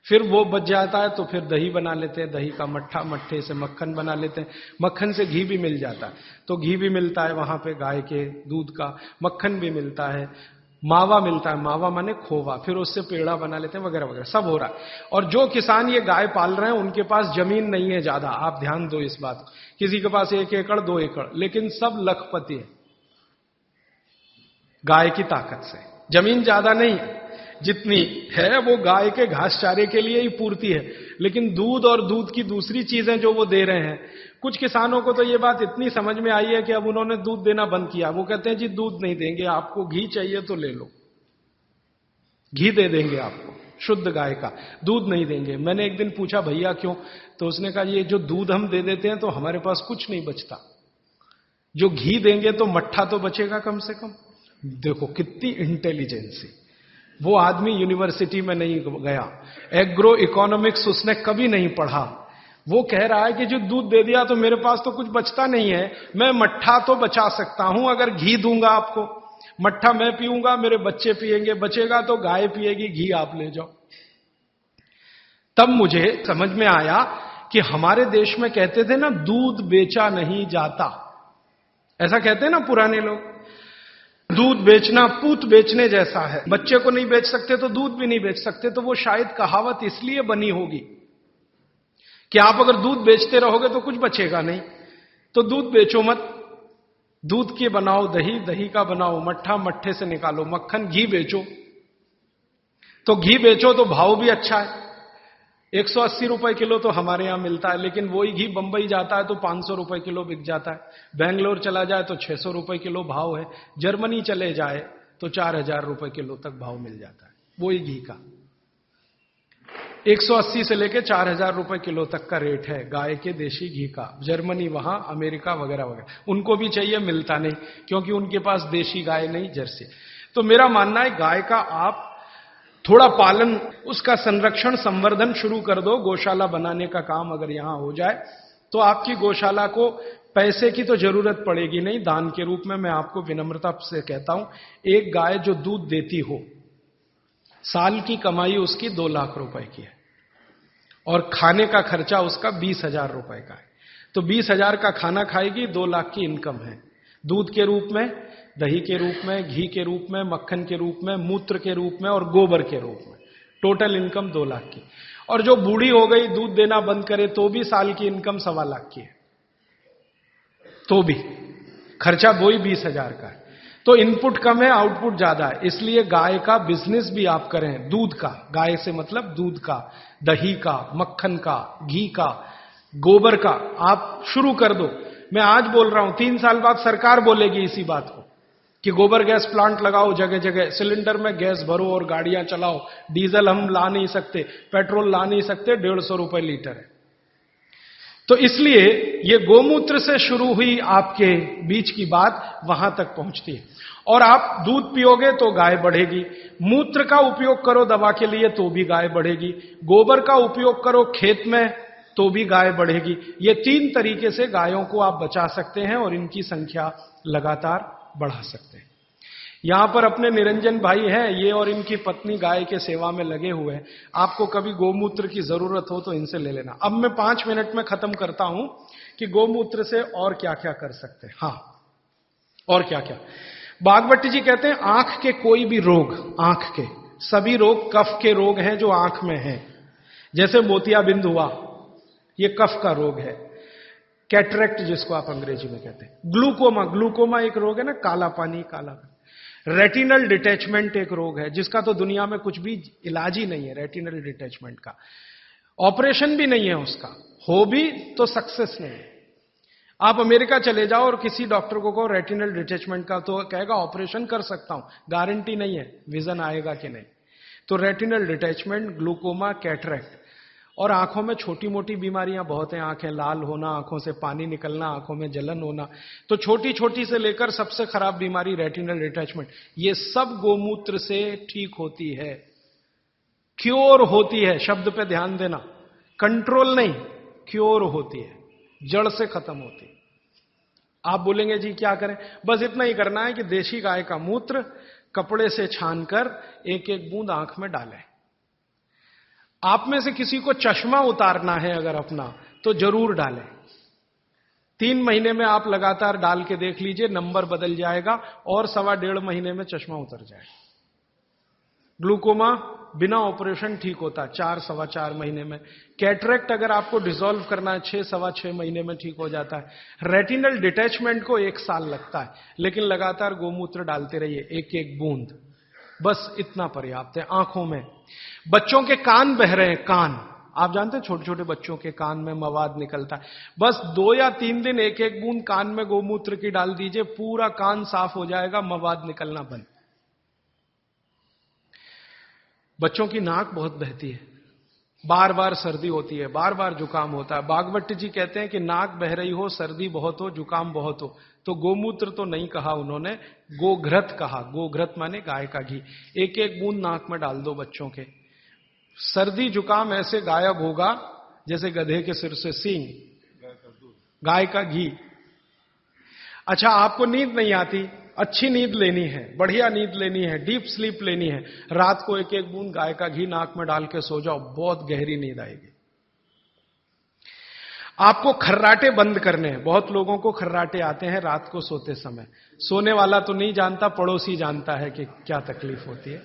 S1: फिर वो बच जाता है तो फिर दही बना लेते हैं, दही का मट्ठा, मट्ठे से मक्खन बना लेते हैं, मक्खन से घी भी मिल जाता है। तो घी भी मिलता है वहां पे गाय के दूध का, मक्खन भी मिलता है, मावा मिलता है, मावा माने खोवा, फिर उससे पेड़ा बना लेते हैं, वगैरह वगैरह सब हो रहा है। और जो किसान ये गाय पाल रहे हैं उनके पास जमीन नहीं है ज्यादा, आप ध्यान दो इस बात को। किसी के पास 1 एकड़ 2 एकड़, लेकिन सब लखपति है गाय की ताकत से। जमीन ज्यादा नहीं है, जितनी है वो गाय के घास चारे के लिए ही पूर्ति है, लेकिन दूध और दूध की दूसरी चीजें जो वो दे रहे हैं। कुछ किसानों को तो ये बात इतनी समझ में आई है कि अब उन्होंने दूध देना बंद किया। वो कहते हैं जी दूध नहीं देंगे, आपको घी चाहिए तो ले लो, घी दे देंगे आपको शुद्ध गाय का, दूध नहीं देंगे। मैंने एक दिन पूछा भैया क्यों, तो उसने कहा ये जो दूध हम दे देते हैं तो हमारे पास कुछ नहीं बचता, जो घी देंगे तो मट्ठा तो बचेगा कम से कम। देखो कितनी इंटेलिजेंसी। वो आदमी यूनिवर्सिटी में नहीं गया, एग्रो इकोनॉमिक्स उसने कभी नहीं पढ़ा। वो कह रहा है कि जो दूध दे दिया तो मेरे पास तो कुछ बचता नहीं है, मैं मट्ठा तो बचा सकता हूं अगर घी दूंगा आपको। मट्ठा मैं पीऊंगा, मेरे बच्चे पिएंगे, बचेगा तो गाय पिएगी, घी आप ले जाओ। तब मुझे समझ में आया कि हमारे देश में कहते थे ना, दूध बेचा नहीं जाता, ऐसा कहते हैं ना पुराने लोग। दूध बेचना पूत बेचने जैसा है, बच्चे को नहीं बेच सकते तो दूध भी नहीं बेच सकते। तो वो शायद कहावत इसलिए बनी होगी कि आप अगर दूध बेचते रहोगे तो कुछ बचेगा नहीं, तो दूध बेचो मत। दूध के बनाओ दही, दही का बनाओ मट्ठा, मट्ठे से निकालो मक्खन, घी बेचो। तो घी बेचो तो भाव भी अच्छा है, 180 रुपए किलो तो हमारे यहां मिलता है, लेकिन वही घी बंबई जाता है तो 500 रुपए किलो बिक जाता है। बेंगलोर चला जाए तो 600 रुपए किलो भाव है। जर्मनी चले जाए तो 4000 रुपए किलो तक भाव मिल जाता है वही घी का। 180 से लेकर 4000 रुपए किलो तक का रेट है गाय के देशी घी का। जर्मनी, वहां अमेरिका वगैरह वगैरह, उनको भी चाहिए, मिलता नहीं, क्योंकि उनके पास देशी गाय नहीं, जर्सी। तो मेरा मानना है गाय का आप थोड़ा पालन, उसका संरक्षण, संवर्धन शुरू कर दो। गौशाला बनाने का काम अगर यहां हो जाए तो आपकी गौशाला को पैसे की तो जरूरत पड़ेगी नहीं, दान के रूप में। मैं आपको विनम्रता से कहता हूं, एक गाय जो दूध देती हो, साल की कमाई उसकी 2 लाख रुपए की है और खाने का खर्चा उसका 20,000 रुपए का है। तो 20,000 का खाना खाएगी, 2 लाख की इनकम है। दूध के रूप में, दही के रूप में, घी के रूप में, मक्खन के रूप में, मूत्र के रूप में और गोबर के रूप में, टोटल इनकम 2 लाख की। और जो बूढ़ी हो गई, दूध देना बंद करे तो भी साल की इनकम 1.25 लाख की है, तो भी खर्चा वही 20,000 का है। तो इनपुट कम है, आउटपुट ज्यादा है। इसलिए गाय का बिजनेस भी आप करें, दूध का, गाय से मतलब दूध का, दही का, मक्खन का, घी का, गोबर का, आप शुरू कर दो। मैं आज बोल रहा हूं, 3 साल बाद सरकार बोलेगी इसी बात को कि गोबर गैस प्लांट लगाओ जगह जगह, सिलेंडर में गैस भरो और गाड़ियां चलाओ। डीजल हम ला नहीं सकते, पेट्रोल ला नहीं सकते, 150 रुपए लीटर है। तो इसलिए ये गोमूत्र से शुरू हुई आपके बीच की बात वहां तक पहुंचती है। और आप दूध पियोगे तो गाय बढ़ेगी, मूत्र का उपयोग करो दवा के लिए तो भी गाय बढ़ेगी, गोबर का उपयोग करो खेत में तो भी गाय बढ़ेगी। ये 3 तरीके से गायों को आप बचा सकते हैं और इनकी संख्या लगातार बढ़ा सकते हैं। यहां पर अपने निरंजन भाई हैं, ये और इनकी पत्नी गाय के सेवा में लगे हुए हैं। आपको कभी गोमूत्र की जरूरत हो तो इनसे ले लेना। अब मैं 5 मिनट में खत्म करता हूं कि गोमूत्र से और क्या क्या कर सकते हैं। हां, और क्या क्या। बागवती जी कहते हैं आंख के कोई भी रोग, आंख के सभी रोग कफ के रोग हैं जो आंख में हैं। जैसे मोतियाबिंद हुआ, ये कफ का रोग है। कैटरेक्ट जिसको आप अंग्रेजी में कहते हैं, ग्लूकोमा, ग्लूकोमा एक रोग है ना, काला पानी, काला। रेटिनल डिटैचमेंट एक रोग है जिसका तो दुनिया में कुछ भी इलाज ही नहीं है, रेटिनल डिटैचमेंट का ऑपरेशन भी नहीं है, उसका हो भी तो सक्सेस नहीं है। आप अमेरिका चले जाओ और किसी डॉक्टर को कहो रेटिनल डिटैचमेंट का, तो कहेगा ऑपरेशन कर सकता हूं, गारंटी नहीं है विजन आएगा कि नहीं। तो रेटिनल डिटैचमेंट, ग्लूकोमा, कैटरेक्ट। और आंखों में छोटी मोटी बीमारियां बहुत हैं, आंखें लाल होना, आंखों से पानी निकलना, आंखों में जलन होना। तो छोटी छोटी से लेकर सबसे खराब बीमारी रेटिनल डिटैचमेंट, ये सब गोमूत्र से ठीक होती है, क्योर होती है। शब्द पे ध्यान देना, कंट्रोल नहीं, क्योर होती है, जड़ से खत्म होती है। आप बोलेंगे जी क्या करें? बस इतना ही करना है कि देशी गाय का मूत्र कपड़े से छानकर एक एक बूंद आंख में डालें। आप में से किसी को चश्मा उतारना है अगर अपना, तो जरूर डालें। 3 महीने में आप लगातार डाल के देख लीजिए, नंबर बदल जाएगा और 1.25 महीने में चश्मा उतर जाएगा। ग्लूकोमा बिना ऑपरेशन ठीक होता 4-4.25 महीने में। कैटरेक्ट अगर आपको डिसॉल्व करना है 6-6.25 महीने में ठीक हो जाता है। रेटिनल डिटैचमेंट को 1 साल लगता है, लेकिन लगातार गोमूत्र डालते रहिए, एक एक बूंद, बस इतना पर्याप्त है। आंखों में, बच्चों के कान बह रहे हैं, कान, आप जानते हैं छोटे छोटे बच्चों के कान में मवाद निकलता है, बस 2 या 3 दिन एक एक बूंद कान में गोमूत्र की डाल दीजिए, पूरा कान साफ हो जाएगा, मवाद निकलना बंद। बच्चों की नाक बहुत बहती है, बार बार सर्दी होती है, बार बार जुकाम होता है। बागवती जी कहते हैं कि नाक बह रही हो, सर्दी बहुत हो, जुकाम बहुत हो, तो गोमूत्र तो नहीं कहा उन्होंने, गोघृत कहा। गोघृत माने गाय का घी, एक एक बूंद नाक में डाल दो बच्चों के। सर्दी जुकाम ऐसे गायब होगा जैसे गधे के सिर से सींग। गाय का घी। अच्छा, आपको नींद नहीं आती अच्छी नींद लेनी है, बढ़िया नींद लेनी है, डीप स्लीप लेनी है, रात को एक एक बूंद गाय का घी नाक में डाल के सो जाओ, बहुत गहरी नींद आएगी। आपको खर्राटे बंद करने हैं। बहुत लोगों को खर्राटे आते हैं रात को सोते समय। सोने वाला तो नहीं जानता, पड़ोसी जानता है कि क्या तकलीफ होती है।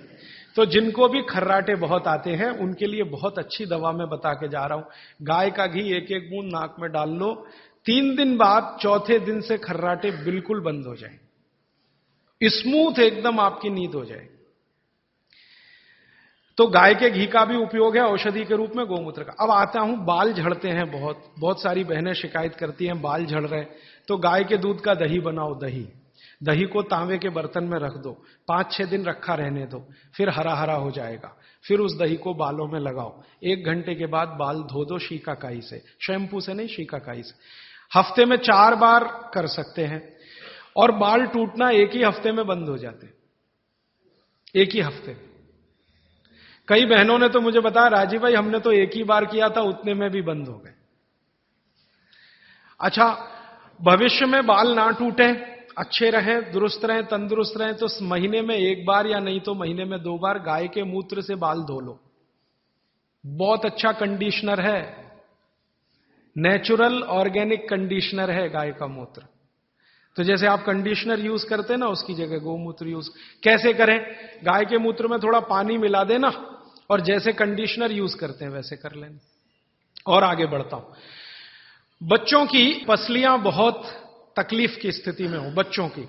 S1: तो जिनको भी खर्राटे बहुत आते हैं उनके लिए बहुत अच्छी दवा मैं बता के जा रहा हूं। गाय का घी एक एक बूंद नाक में डाल लो, 3 दिन बाद चौथे दिन से खर्राटे बिल्कुल बंद हो जाए, स्मूथ एकदम आपकी नींद हो जाए। तो गाय के घी का भी उपयोग है औषधि के रूप में, गोमूत्र का। अब आता हूं, बाल झड़ते हैं बहुत सारी बहनें शिकायत करती हैं बाल झड़ रहे, तो गाय के दूध का दही बनाओ। दही को तांबे के बर्तन में रख दो, 5-6 दिन रखा रहने दो, फिर हरा हरा हो जाएगा। फिर उस दही को बालों में लगाओ, 1 घंटे के बाद बाल धो दो शीकाकाई से, शैम्पू से नहीं, शीकाकाई से। हफ्ते में 4 बार कर सकते हैं, और बाल टूटना एक ही हफ्ते में बंद हो जाते, एक ही हफ्ते में। कई बहनों ने तो मुझे बताया, राजीव भाई हमने तो एक ही बार किया था, उतने में भी बंद हो गए। अच्छा, भविष्य में बाल ना टूटे, अच्छे रहें, दुरुस्त रहें, तंदुरुस्त रहें, तो महीने में 1 बार या नहीं तो महीने में 2 बार गाय के मूत्र से बाल धो लो। बहुत अच्छा कंडीशनर है, नेचुरल ऑर्गेनिक कंडीशनर है गाय का मूत्र। तो जैसे आप कंडीशनर यूज करते हैं ना, उसकी जगह गोमूत्र यूज कैसे करें? गाय के मूत्र में थोड़ा पानी मिला देना, और जैसे कंडीशनर यूज करते हैं वैसे कर लेना। और आगे बढ़ता हूं। बच्चों की पसलियां बहुत तकलीफ की स्थिति में हो, बच्चों की,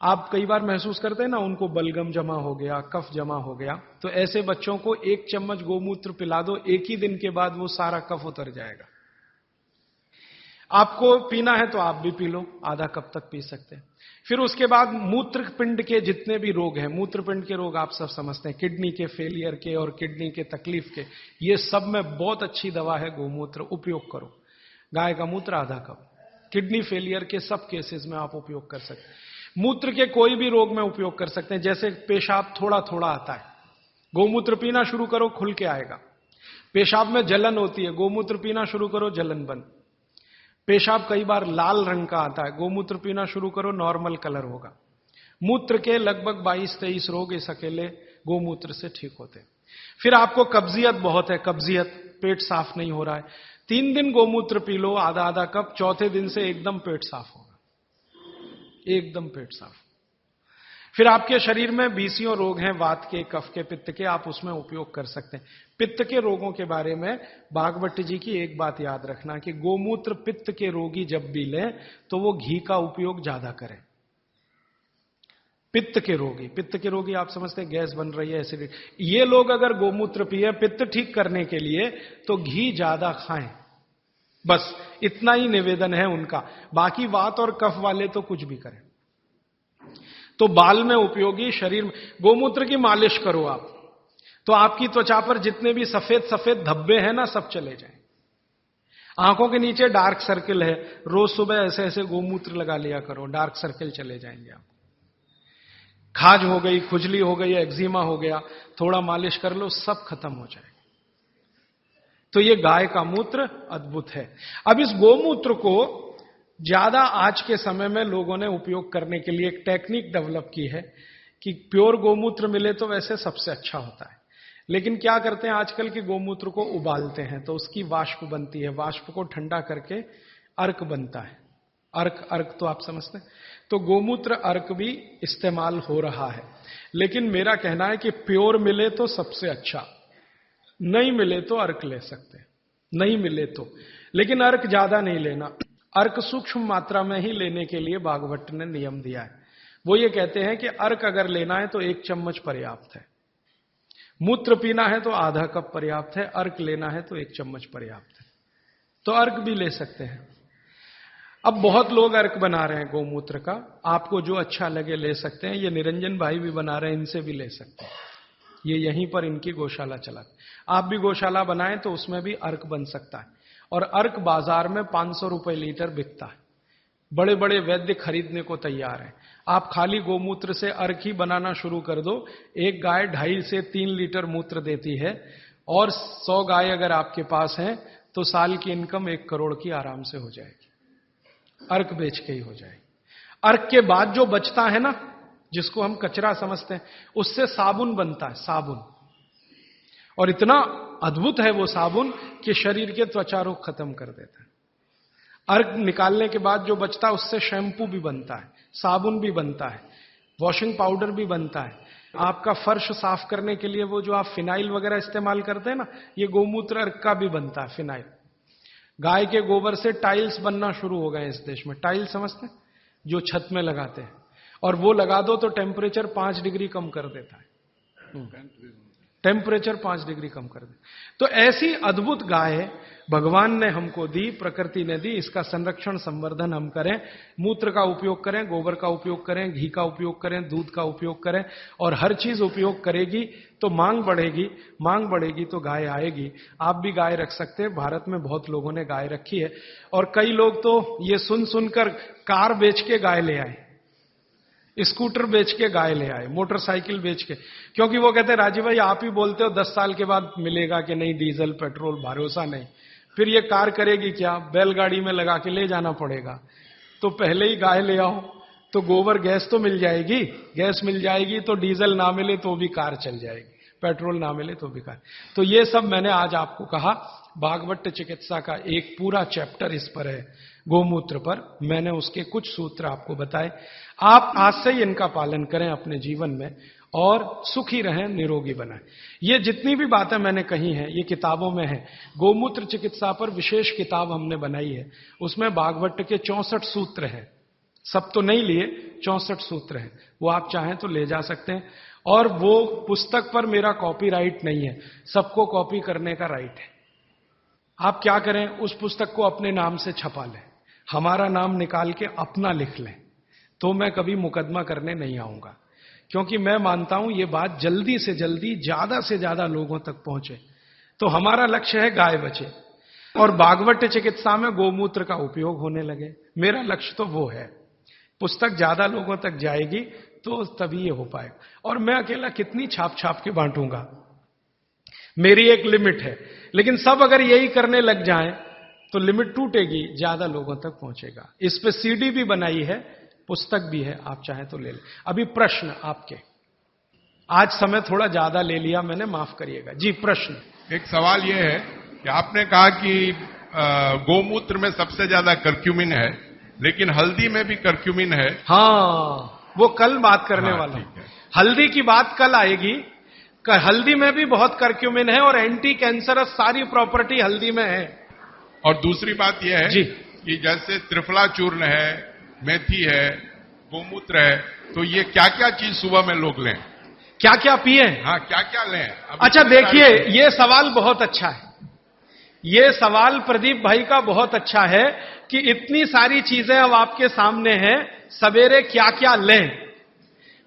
S1: आप कई बार महसूस करते हैं ना, उनको बलगम जमा हो गया, कफ जमा हो गया, तो ऐसे बच्चों को 1 चम्मच गोमूत्र पिला दो, एक ही दिन के बाद वो सारा कफ उतर जाएगा। आपको पीना है तो आप भी पी लो, आधा कप तक पी सकते हैं। फिर उसके बाद मूत्रपिंड के जितने भी रोग हैं, मूत्रपिंड के रोग आप सब समझते हैं, किडनी के फेलियर के और किडनी के तकलीफ के, ये सब में बहुत अच्छी दवा है गोमूत्र, उपयोग करो। गाय का मूत्र आधा कप, किडनी फेलियर के सब केसेस में आप उपयोग कर सकते हैं। मूत्र के कोई भी रोग में उपयोग कर सकते हैं, जैसे पेशाब थोड़ा थोड़ा आता है, गोमूत्र पीना शुरू करो, खुल के आएगा। पेशाब में जलन होती है, गोमूत्र पीना शुरू करो, जलन बंद। पेशाब कई बार लाल रंग का आता है, गोमूत्र पीना शुरू करो, नॉर्मल कलर होगा। मूत्र के लगभग 22-23 रोग इस अकेले गोमूत्र से ठीक होते हैं। फिर आपको कब्जियत बहुत है, कब्जियत, पेट साफ नहीं हो रहा है, 3 दिन गोमूत्र पी लो, आधा आधा कप, चौथे दिन से एकदम पेट साफ होगा, एकदम पेट साफ। फिर आपके शरीर में 20 रोग हैं, वात के, कफ के, पित्त के, आप उसमें उपयोग कर सकते हैं। पित्त के रोगों के बारे में भागवत जी की एक बात याद रखना कि गोमूत्र पित्त के रोगी जब भी लें तो वो घी का उपयोग ज्यादा करें। पित्त के रोगी आप समझते हैं गैस बन रही है, एसिडिटी, ये लोग अगर गोमूत्र पिए पित्त ठीक करने के लिए तो घी ज्यादा खाएं, बस इतना ही निवेदन है उनका। बाकी वात और कफ वाले तो कुछ भी करें। तो बाल में उपयोगी, शरीर में गोमूत्र की मालिश करो आप, तो आपकी त्वचा पर जितने भी सफेद सफेद धब्बे हैं ना, सब चले जाएं। आंखों के नीचे डार्क सर्किल है, रोज सुबह ऐसे ऐसे गोमूत्र लगा लिया करो, डार्क सर्किल चले जाएंगे आप। खाज हो गई, खुजली हो गई, एक्जिमा हो गया, थोड़ा मालिश कर लो, सब खत्म हो जाएगा। तो ये गाय का मूत्र अद्भुत है। अब इस गोमूत्र को ज्यादा आज के समय में लोगों ने उपयोग करने के लिए एक टेक्निक डेवलप की है कि प्योर गोमूत्र मिले तो वैसे सबसे अच्छा होता है, लेकिन क्या करते हैं आजकल के गोमूत्र को उबालते हैं तो उसकी वाष्प बनती है, वाष्प को ठंडा करके अर्क बनता है। अर्क तो आप समझते हैं। तो गोमूत्र अर्क भी इस्तेमाल हो रहा है, लेकिन मेरा कहना है कि प्योर मिले तो सबसे अच्छा, नहीं मिले तो अर्क ले सकते हैं, नहीं मिले तो, लेकिन अर्क ज्यादा नहीं लेना। अर्क सूक्ष्म मात्रा में ही लेने के लिए भागवत ने नियम दिया है। वो ये कहते हैं कि अर्क अगर लेना है तो 1 चम्मच पर्याप्त है, मूत्र पीना है तो आधा कप पर्याप्त है, अर्क लेना है तो 1 चम्मच पर्याप्त है। तो अर्क भी ले सकते हैं। अब बहुत लोग अर्क बना रहे हैं गोमूत्र का, आपको जो अच्छा लगे ले सकते हैं। ये निरंजन भाई भी बना रहे हैं, इनसे भी ले सकते हैं, ये यहीं पर इनकी गौशाला चला। आप भी गौशाला बनाएं तो उसमें भी अर्क बन सकता है। और अर्क बाजार में 500 रुपए लीटर बिकता है, बड़े बड़े वैद्य खरीदने को तैयार हैं। आप खाली गोमूत्र से अर्क ही बनाना शुरू कर दो, एक गाय 2.5 से 3 लीटर मूत्र देती है, और 100 गाय अगर आपके पास हैं तो साल की इनकम 1 करोड़ की आराम से हो जाएगी, अर्क बेच के ही हो जाएगी। अर्क के बाद जो बचता है ना, जिसको हम कचरा समझते हैं, उससे साबुन बनता है, साबुन। और इतना अद्भुत है वो साबुन कि शरीर के त्वचा रोग खत्म कर देता है। अर्क निकालने के बाद जो बचता है उससे शैम्पू भी बनता है, साबुन भी बनता है, वॉशिंग पाउडर भी बनता है। आपका फर्श साफ करने के लिए वो जो आप फिनाइल वगैरह इस्तेमाल करते हैं ना, ये गोमूत्र अर्क का भी बनता है, फिनाइल। गाय के गोबर से टाइल्स बनना शुरू हो गए इस देश में। टाइल्स समझते हैं, जो छत में लगाते हैं, और वो लगा दो तो टेम्परेचर 5 डिग्री कम कर देता है। टेम्परेचर 5 डिग्री कम कर दे। तो ऐसी अद्भुत गाय भगवान ने हमको दी, प्रकृति ने दी। इसका संरक्षण संवर्धन हम करें, मूत्र का उपयोग करें, गोबर का उपयोग करें, घी का उपयोग करें, दूध का उपयोग करें, और हर चीज उपयोग करेगी तो मांग बढ़ेगी। मांग बढ़ेगी तो गाय आएगी। आप भी गाय रख सकते हैं। भारत में बहुत लोगों ने गाय रखी है, और कई लोग तो ये सुन सुनकर कार बेच के गाय ले आए, स्कूटर बेच के गाय ले आए, मोटरसाइकिल बेच के। क्योंकि वो कहते हैं राजीव भाई आप ही बोलते हो 10 साल के बाद मिलेगा कि नहीं डीजल पेट्रोल, भरोसा नहीं, फिर ये कार करेगी क्या, बैलगाड़ी में लगा के ले जाना पड़ेगा। तो पहले ही गाय ले आओ तो गोबर गैस तो मिल जाएगी, गैस मिल जाएगी तो डीजल ना मिले तो भी कार चल जाएगी, पेट्रोल ना मिले तो भी कार। तो ये सब मैंने आज आपको कहा। भागवत चिकित्सा का एक पूरा चैप्टर इस पर है, गोमूत्र पर। मैंने उसके कुछ सूत्र आपको बताए। आप आज से ही इनका पालन करें अपने जीवन में और सुखी रहें, निरोगी बनाएं। ये जितनी भी बातें मैंने कही हैं ये किताबों में है। गोमूत्र चिकित्सा पर विशेष किताब हमने बनाई है, उसमें भागवत के 64 सूत्र हैं। सब तो नहीं लिए, 64 सूत्र हैं, वो आप चाहें तो ले जा सकते हैं। और वो पुस्तक पर मेरा कॉपीराइट नहीं है, सबको कॉपी करने का राइट है। आप क्या करें, उस पुस्तक को अपने नाम से छपा लें, हमारा नाम निकाल के अपना लिख लें, तो मैं कभी मुकदमा करने नहीं आऊंगा। क्योंकि मैं मानता हूं ये बात जल्दी से जल्दी ज्यादा से ज्यादा लोगों तक पहुंचे। तो हमारा लक्ष्य है गाय बचे और भागवत चिकित्सा में गोमूत्र का उपयोग होने लगे। मेरा लक्ष्य तो वो है। पुस्तक ज्यादा लोगों तक जाएगी तो तभी ये हो पाएगा। और मैं अकेला कितनी छाप छाप के बांटूंगा, मेरी एक लिमिट है। लेकिन सब अगर यही करने लग जाएं तो लिमिट टूटेगी, ज्यादा लोगों तक पहुंचेगा। इस पे सीडी भी बनाई है, पुस्तक भी है, आप चाहें तो ले लें। अभी प्रश्न आपके, आज समय थोड़ा ज्यादा ले लिया मैंने, माफ करिएगा जी। प्रश्न,
S2: एक सवाल यह है कि आपने कहा कि गोमूत्र में सबसे ज्यादा कर्क्यूमिन है, लेकिन हल्दी में भी कर्क्यूमिन है।
S1: हाँ, वो कल बात करने वाला हूं। हल्दी की बात कल आएगी। हल्दी में भी बहुत कर्क्यूमिन है और एंटी कैंसरस सारी प्रॉपर्टी हल्दी में है।
S2: और दूसरी बात यह है
S1: जी
S2: कि जैसे त्रिफला चूर्ण है, मेथी है, गोमूत्र है, तो ये क्या क्या चीज सुबह में लोग लें,
S1: क्या क्या पिए?
S2: हाँ, क्या क्या लें?
S1: अच्छा देखिए, ये सवाल बहुत अच्छा है। ये सवाल प्रदीप भाई का बहुत अच्छा है कि इतनी सारी चीजें अब आपके सामने हैं, सवेरे क्या क्या लें।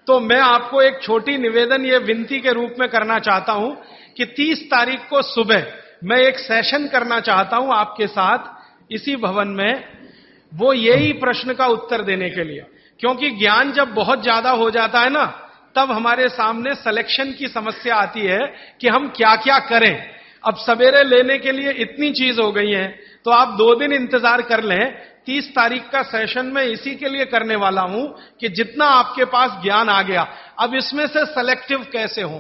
S1: तो मैं आपको एक छोटी निवेदन, ये विनती के रूप में करना चाहता हूं कि 30 तारीख को सुबह मैं एक सेशन करना चाहता हूं आपके साथ इसी भवन में, वो यही प्रश्न का उत्तर देने के लिए। क्योंकि ज्ञान जब बहुत ज्यादा हो जाता है ना, तब हमारे सामने सिलेक्शन की समस्या आती है कि हम क्या क्या करें। अब सवेरे लेने के लिए इतनी चीज हो गई है, तो आप 2 दिन इंतजार कर लें। 30 तारीख का सेशन मैं इसी के लिए करने वाला हूं कि जितना आपके पास ज्ञान आ गया, अब इसमें से सेलेक्टिव कैसे हो,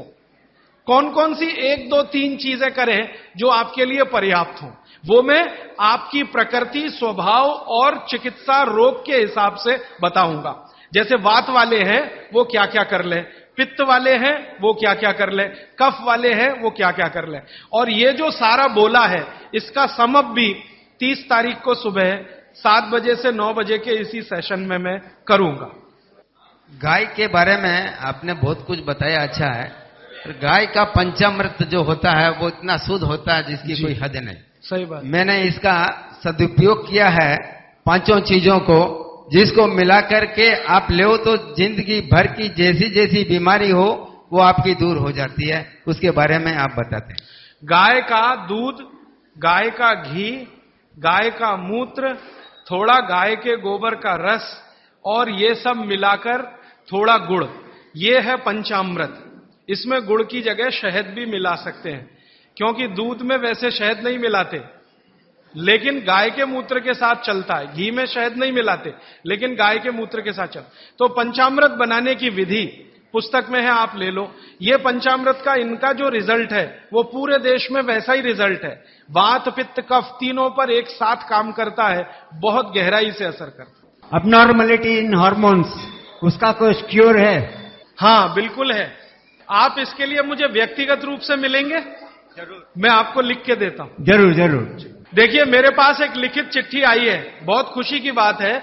S1: कौन कौन सी 1, 2, 3 चीजें करें जो आपके लिए पर्याप्त हो। वो मैं आपकी प्रकृति, स्वभाव और चिकित्सा रोग के हिसाब से बताऊंगा। जैसे वात वाले हैं वो क्या क्या कर लें, पित्त वाले हैं वो क्या क्या कर लें, कफ वाले हैं वो क्या क्या कर लें। और ये जो सारा बोला है इसका समअप भी 30 तारीख को सुबह 7 बजे से 9 बजे के इसी सेशन में मैं करूंगा।
S3: गाय के बारे में आपने बहुत कुछ बताया, अच्छा है। गाय का पंचामृत जो होता है वो इतना शुद्ध होता है जिसकी कोई हद नहीं।
S1: सही बात।
S3: मैंने इसका सदुपयोग किया है 5 चीजों को, जिसको मिलाकर के आप ले तो जिंदगी भर की जैसी जैसी बीमारी हो वो आपकी दूर हो जाती है। उसके बारे में आप बताते हैं।
S1: गाय का दूध, गाय का घी, गाय का मूत्र, थोड़ा गाय के गोबर का रस और ये सब मिलाकर थोड़ा गुड़, ये है पंचामृत। इसमें गुड़ की जगह शहद भी मिला सकते हैं, क्योंकि दूध में वैसे शहद नहीं मिलाते, लेकिन गाय के मूत्र के साथ चलता है। घी में शहद नहीं मिलाते, लेकिन गाय के मूत्र के साथ चलता। तो पंचामृत बनाने की विधि पुस्तक में है, आप ले लो। ये पंचामृत का इनका जो रिजल्ट है वो पूरे देश में वैसा ही रिजल्ट है। वात पित्त कफ तीनों पर एक साथ काम करता है, बहुत गहराई से असर करता है।
S4: अबनॉर्मलिटी इन हार्मोन्स, उसका कोई क्योर है?
S1: हाँ बिल्कुल है। आप इसके लिए मुझे व्यक्तिगत रूप से मिलेंगे? जरूर, मैं आपको लिख के देता हूं।
S4: जरूर जरूर।
S1: देखिए, मेरे पास एक लिखित चिट्ठी आई है, बहुत खुशी की बात है।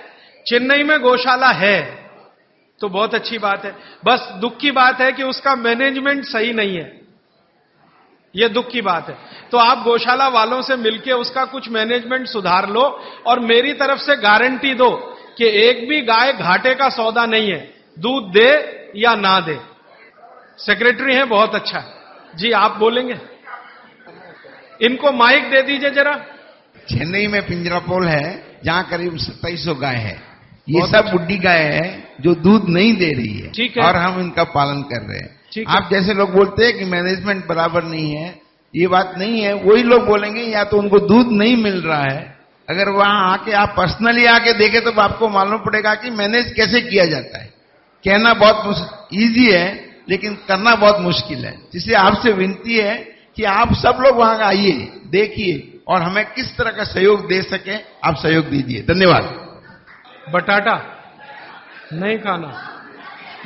S1: चेन्नई में गौशाला है तो बहुत अच्छी बात है, बस दुख की बात है कि उसका मैनेजमेंट सही नहीं है, यह दुख की बात है। तो आप गौशाला वालों से मिलकर उसका कुछ मैनेजमेंट सुधार लो और मेरी तरफ से गारंटी दो कि एक भी गाय घाटे का सौदा नहीं है, दूध दे या ना दे। सेक्रेटरी हैं, बहुत अच्छा है जी, आप बोलेंगे? इनको माइक दे दीजिए जरा।
S5: चेन्नई में पिंजरापोल है जहां करीब 2700 गाय है। ये सब बुड्ढी गाय है जो दूध नहीं दे रही है,
S1: ठीक है,
S5: और हम इनका पालन कर रहे हैं।
S1: ठीक
S5: आप जैसे लोग बोलते हैं कि मैनेजमेंट बराबर नहीं है, ये बात नहीं है। वही लोग बोलेंगे या तो उनको दूध नहीं मिल रहा है, अगर वहां आके आप पर्सनली आके देखें तो आपको मालूम पड़ेगा कि मैनेज कैसे किया जाता है। कहना बहुत ईजी है लेकिन करना बहुत मुश्किल है। इसलिए आपसे विनती है कि आप सब लोग वहां आइए, देखिए और हमें किस तरह का सहयोग दे सके, आप सहयोग दीजिए। धन्यवाद।
S1: बटाटा नहीं खाना,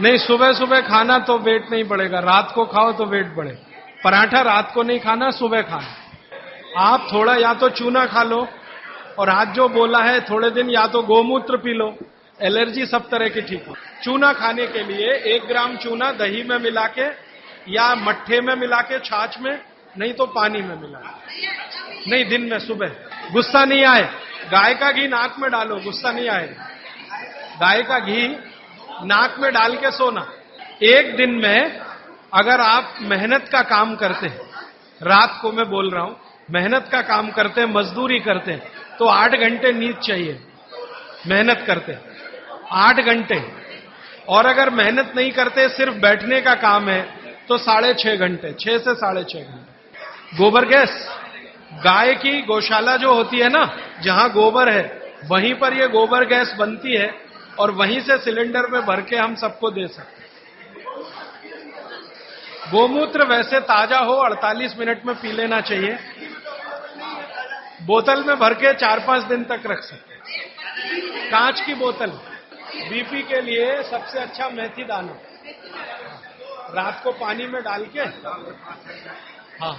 S1: नहीं सुबह सुबह खाना तो वेट नहीं बढ़ेगा, रात को खाओ तो वेट बढ़े। पराठा रात को नहीं खाना, सुबह खाना। आप थोड़ा या तो चूना खा लो, और आज जो बोला है थोड़े दिन या तो गोमूत्र पी लो, एलर्जी सब तरह की ठीक हो। चूना खाने के लिए 1 ग्राम चूना दही में मिला के या मट्ठे में मिला के, छाछ में, नहीं तो पानी में मिला के। नहीं, दिन में सुबह। गुस्सा नहीं आए, गाय का घी नाक में डालो, गुस्सा नहीं आएगा। गाय का घी नाक में डाल के सोना। एक दिन में अगर आप मेहनत का काम करते हैं, रात को मैं बोल रहा हूं, मेहनत का काम करते हैं, मजदूरी करते हैं, तो 8 घंटे नींद चाहिए। मेहनत करते 8 घंटे, और अगर मेहनत नहीं करते, सिर्फ बैठने का काम है, तो 6.5 घंटे, 6 से 6.5 घंटे। गोबर गैस, गाय की गौशाला जो होती है ना, जहां गोबर है वहीं पर ये गोबर गैस बनती है, और वहीं से सिलेंडर में भर के हम सबको दे सकते हैं। गोमूत्र वैसे ताजा हो 48 मिनट में पी लेना चाहिए। बोतल में भर के 4-5 दिन तक रख सकते हैं। कांच की बोतल। बीपी के लिए सबसे अच्छा मेथी दाना, रात को पानी में डाल के, हाँ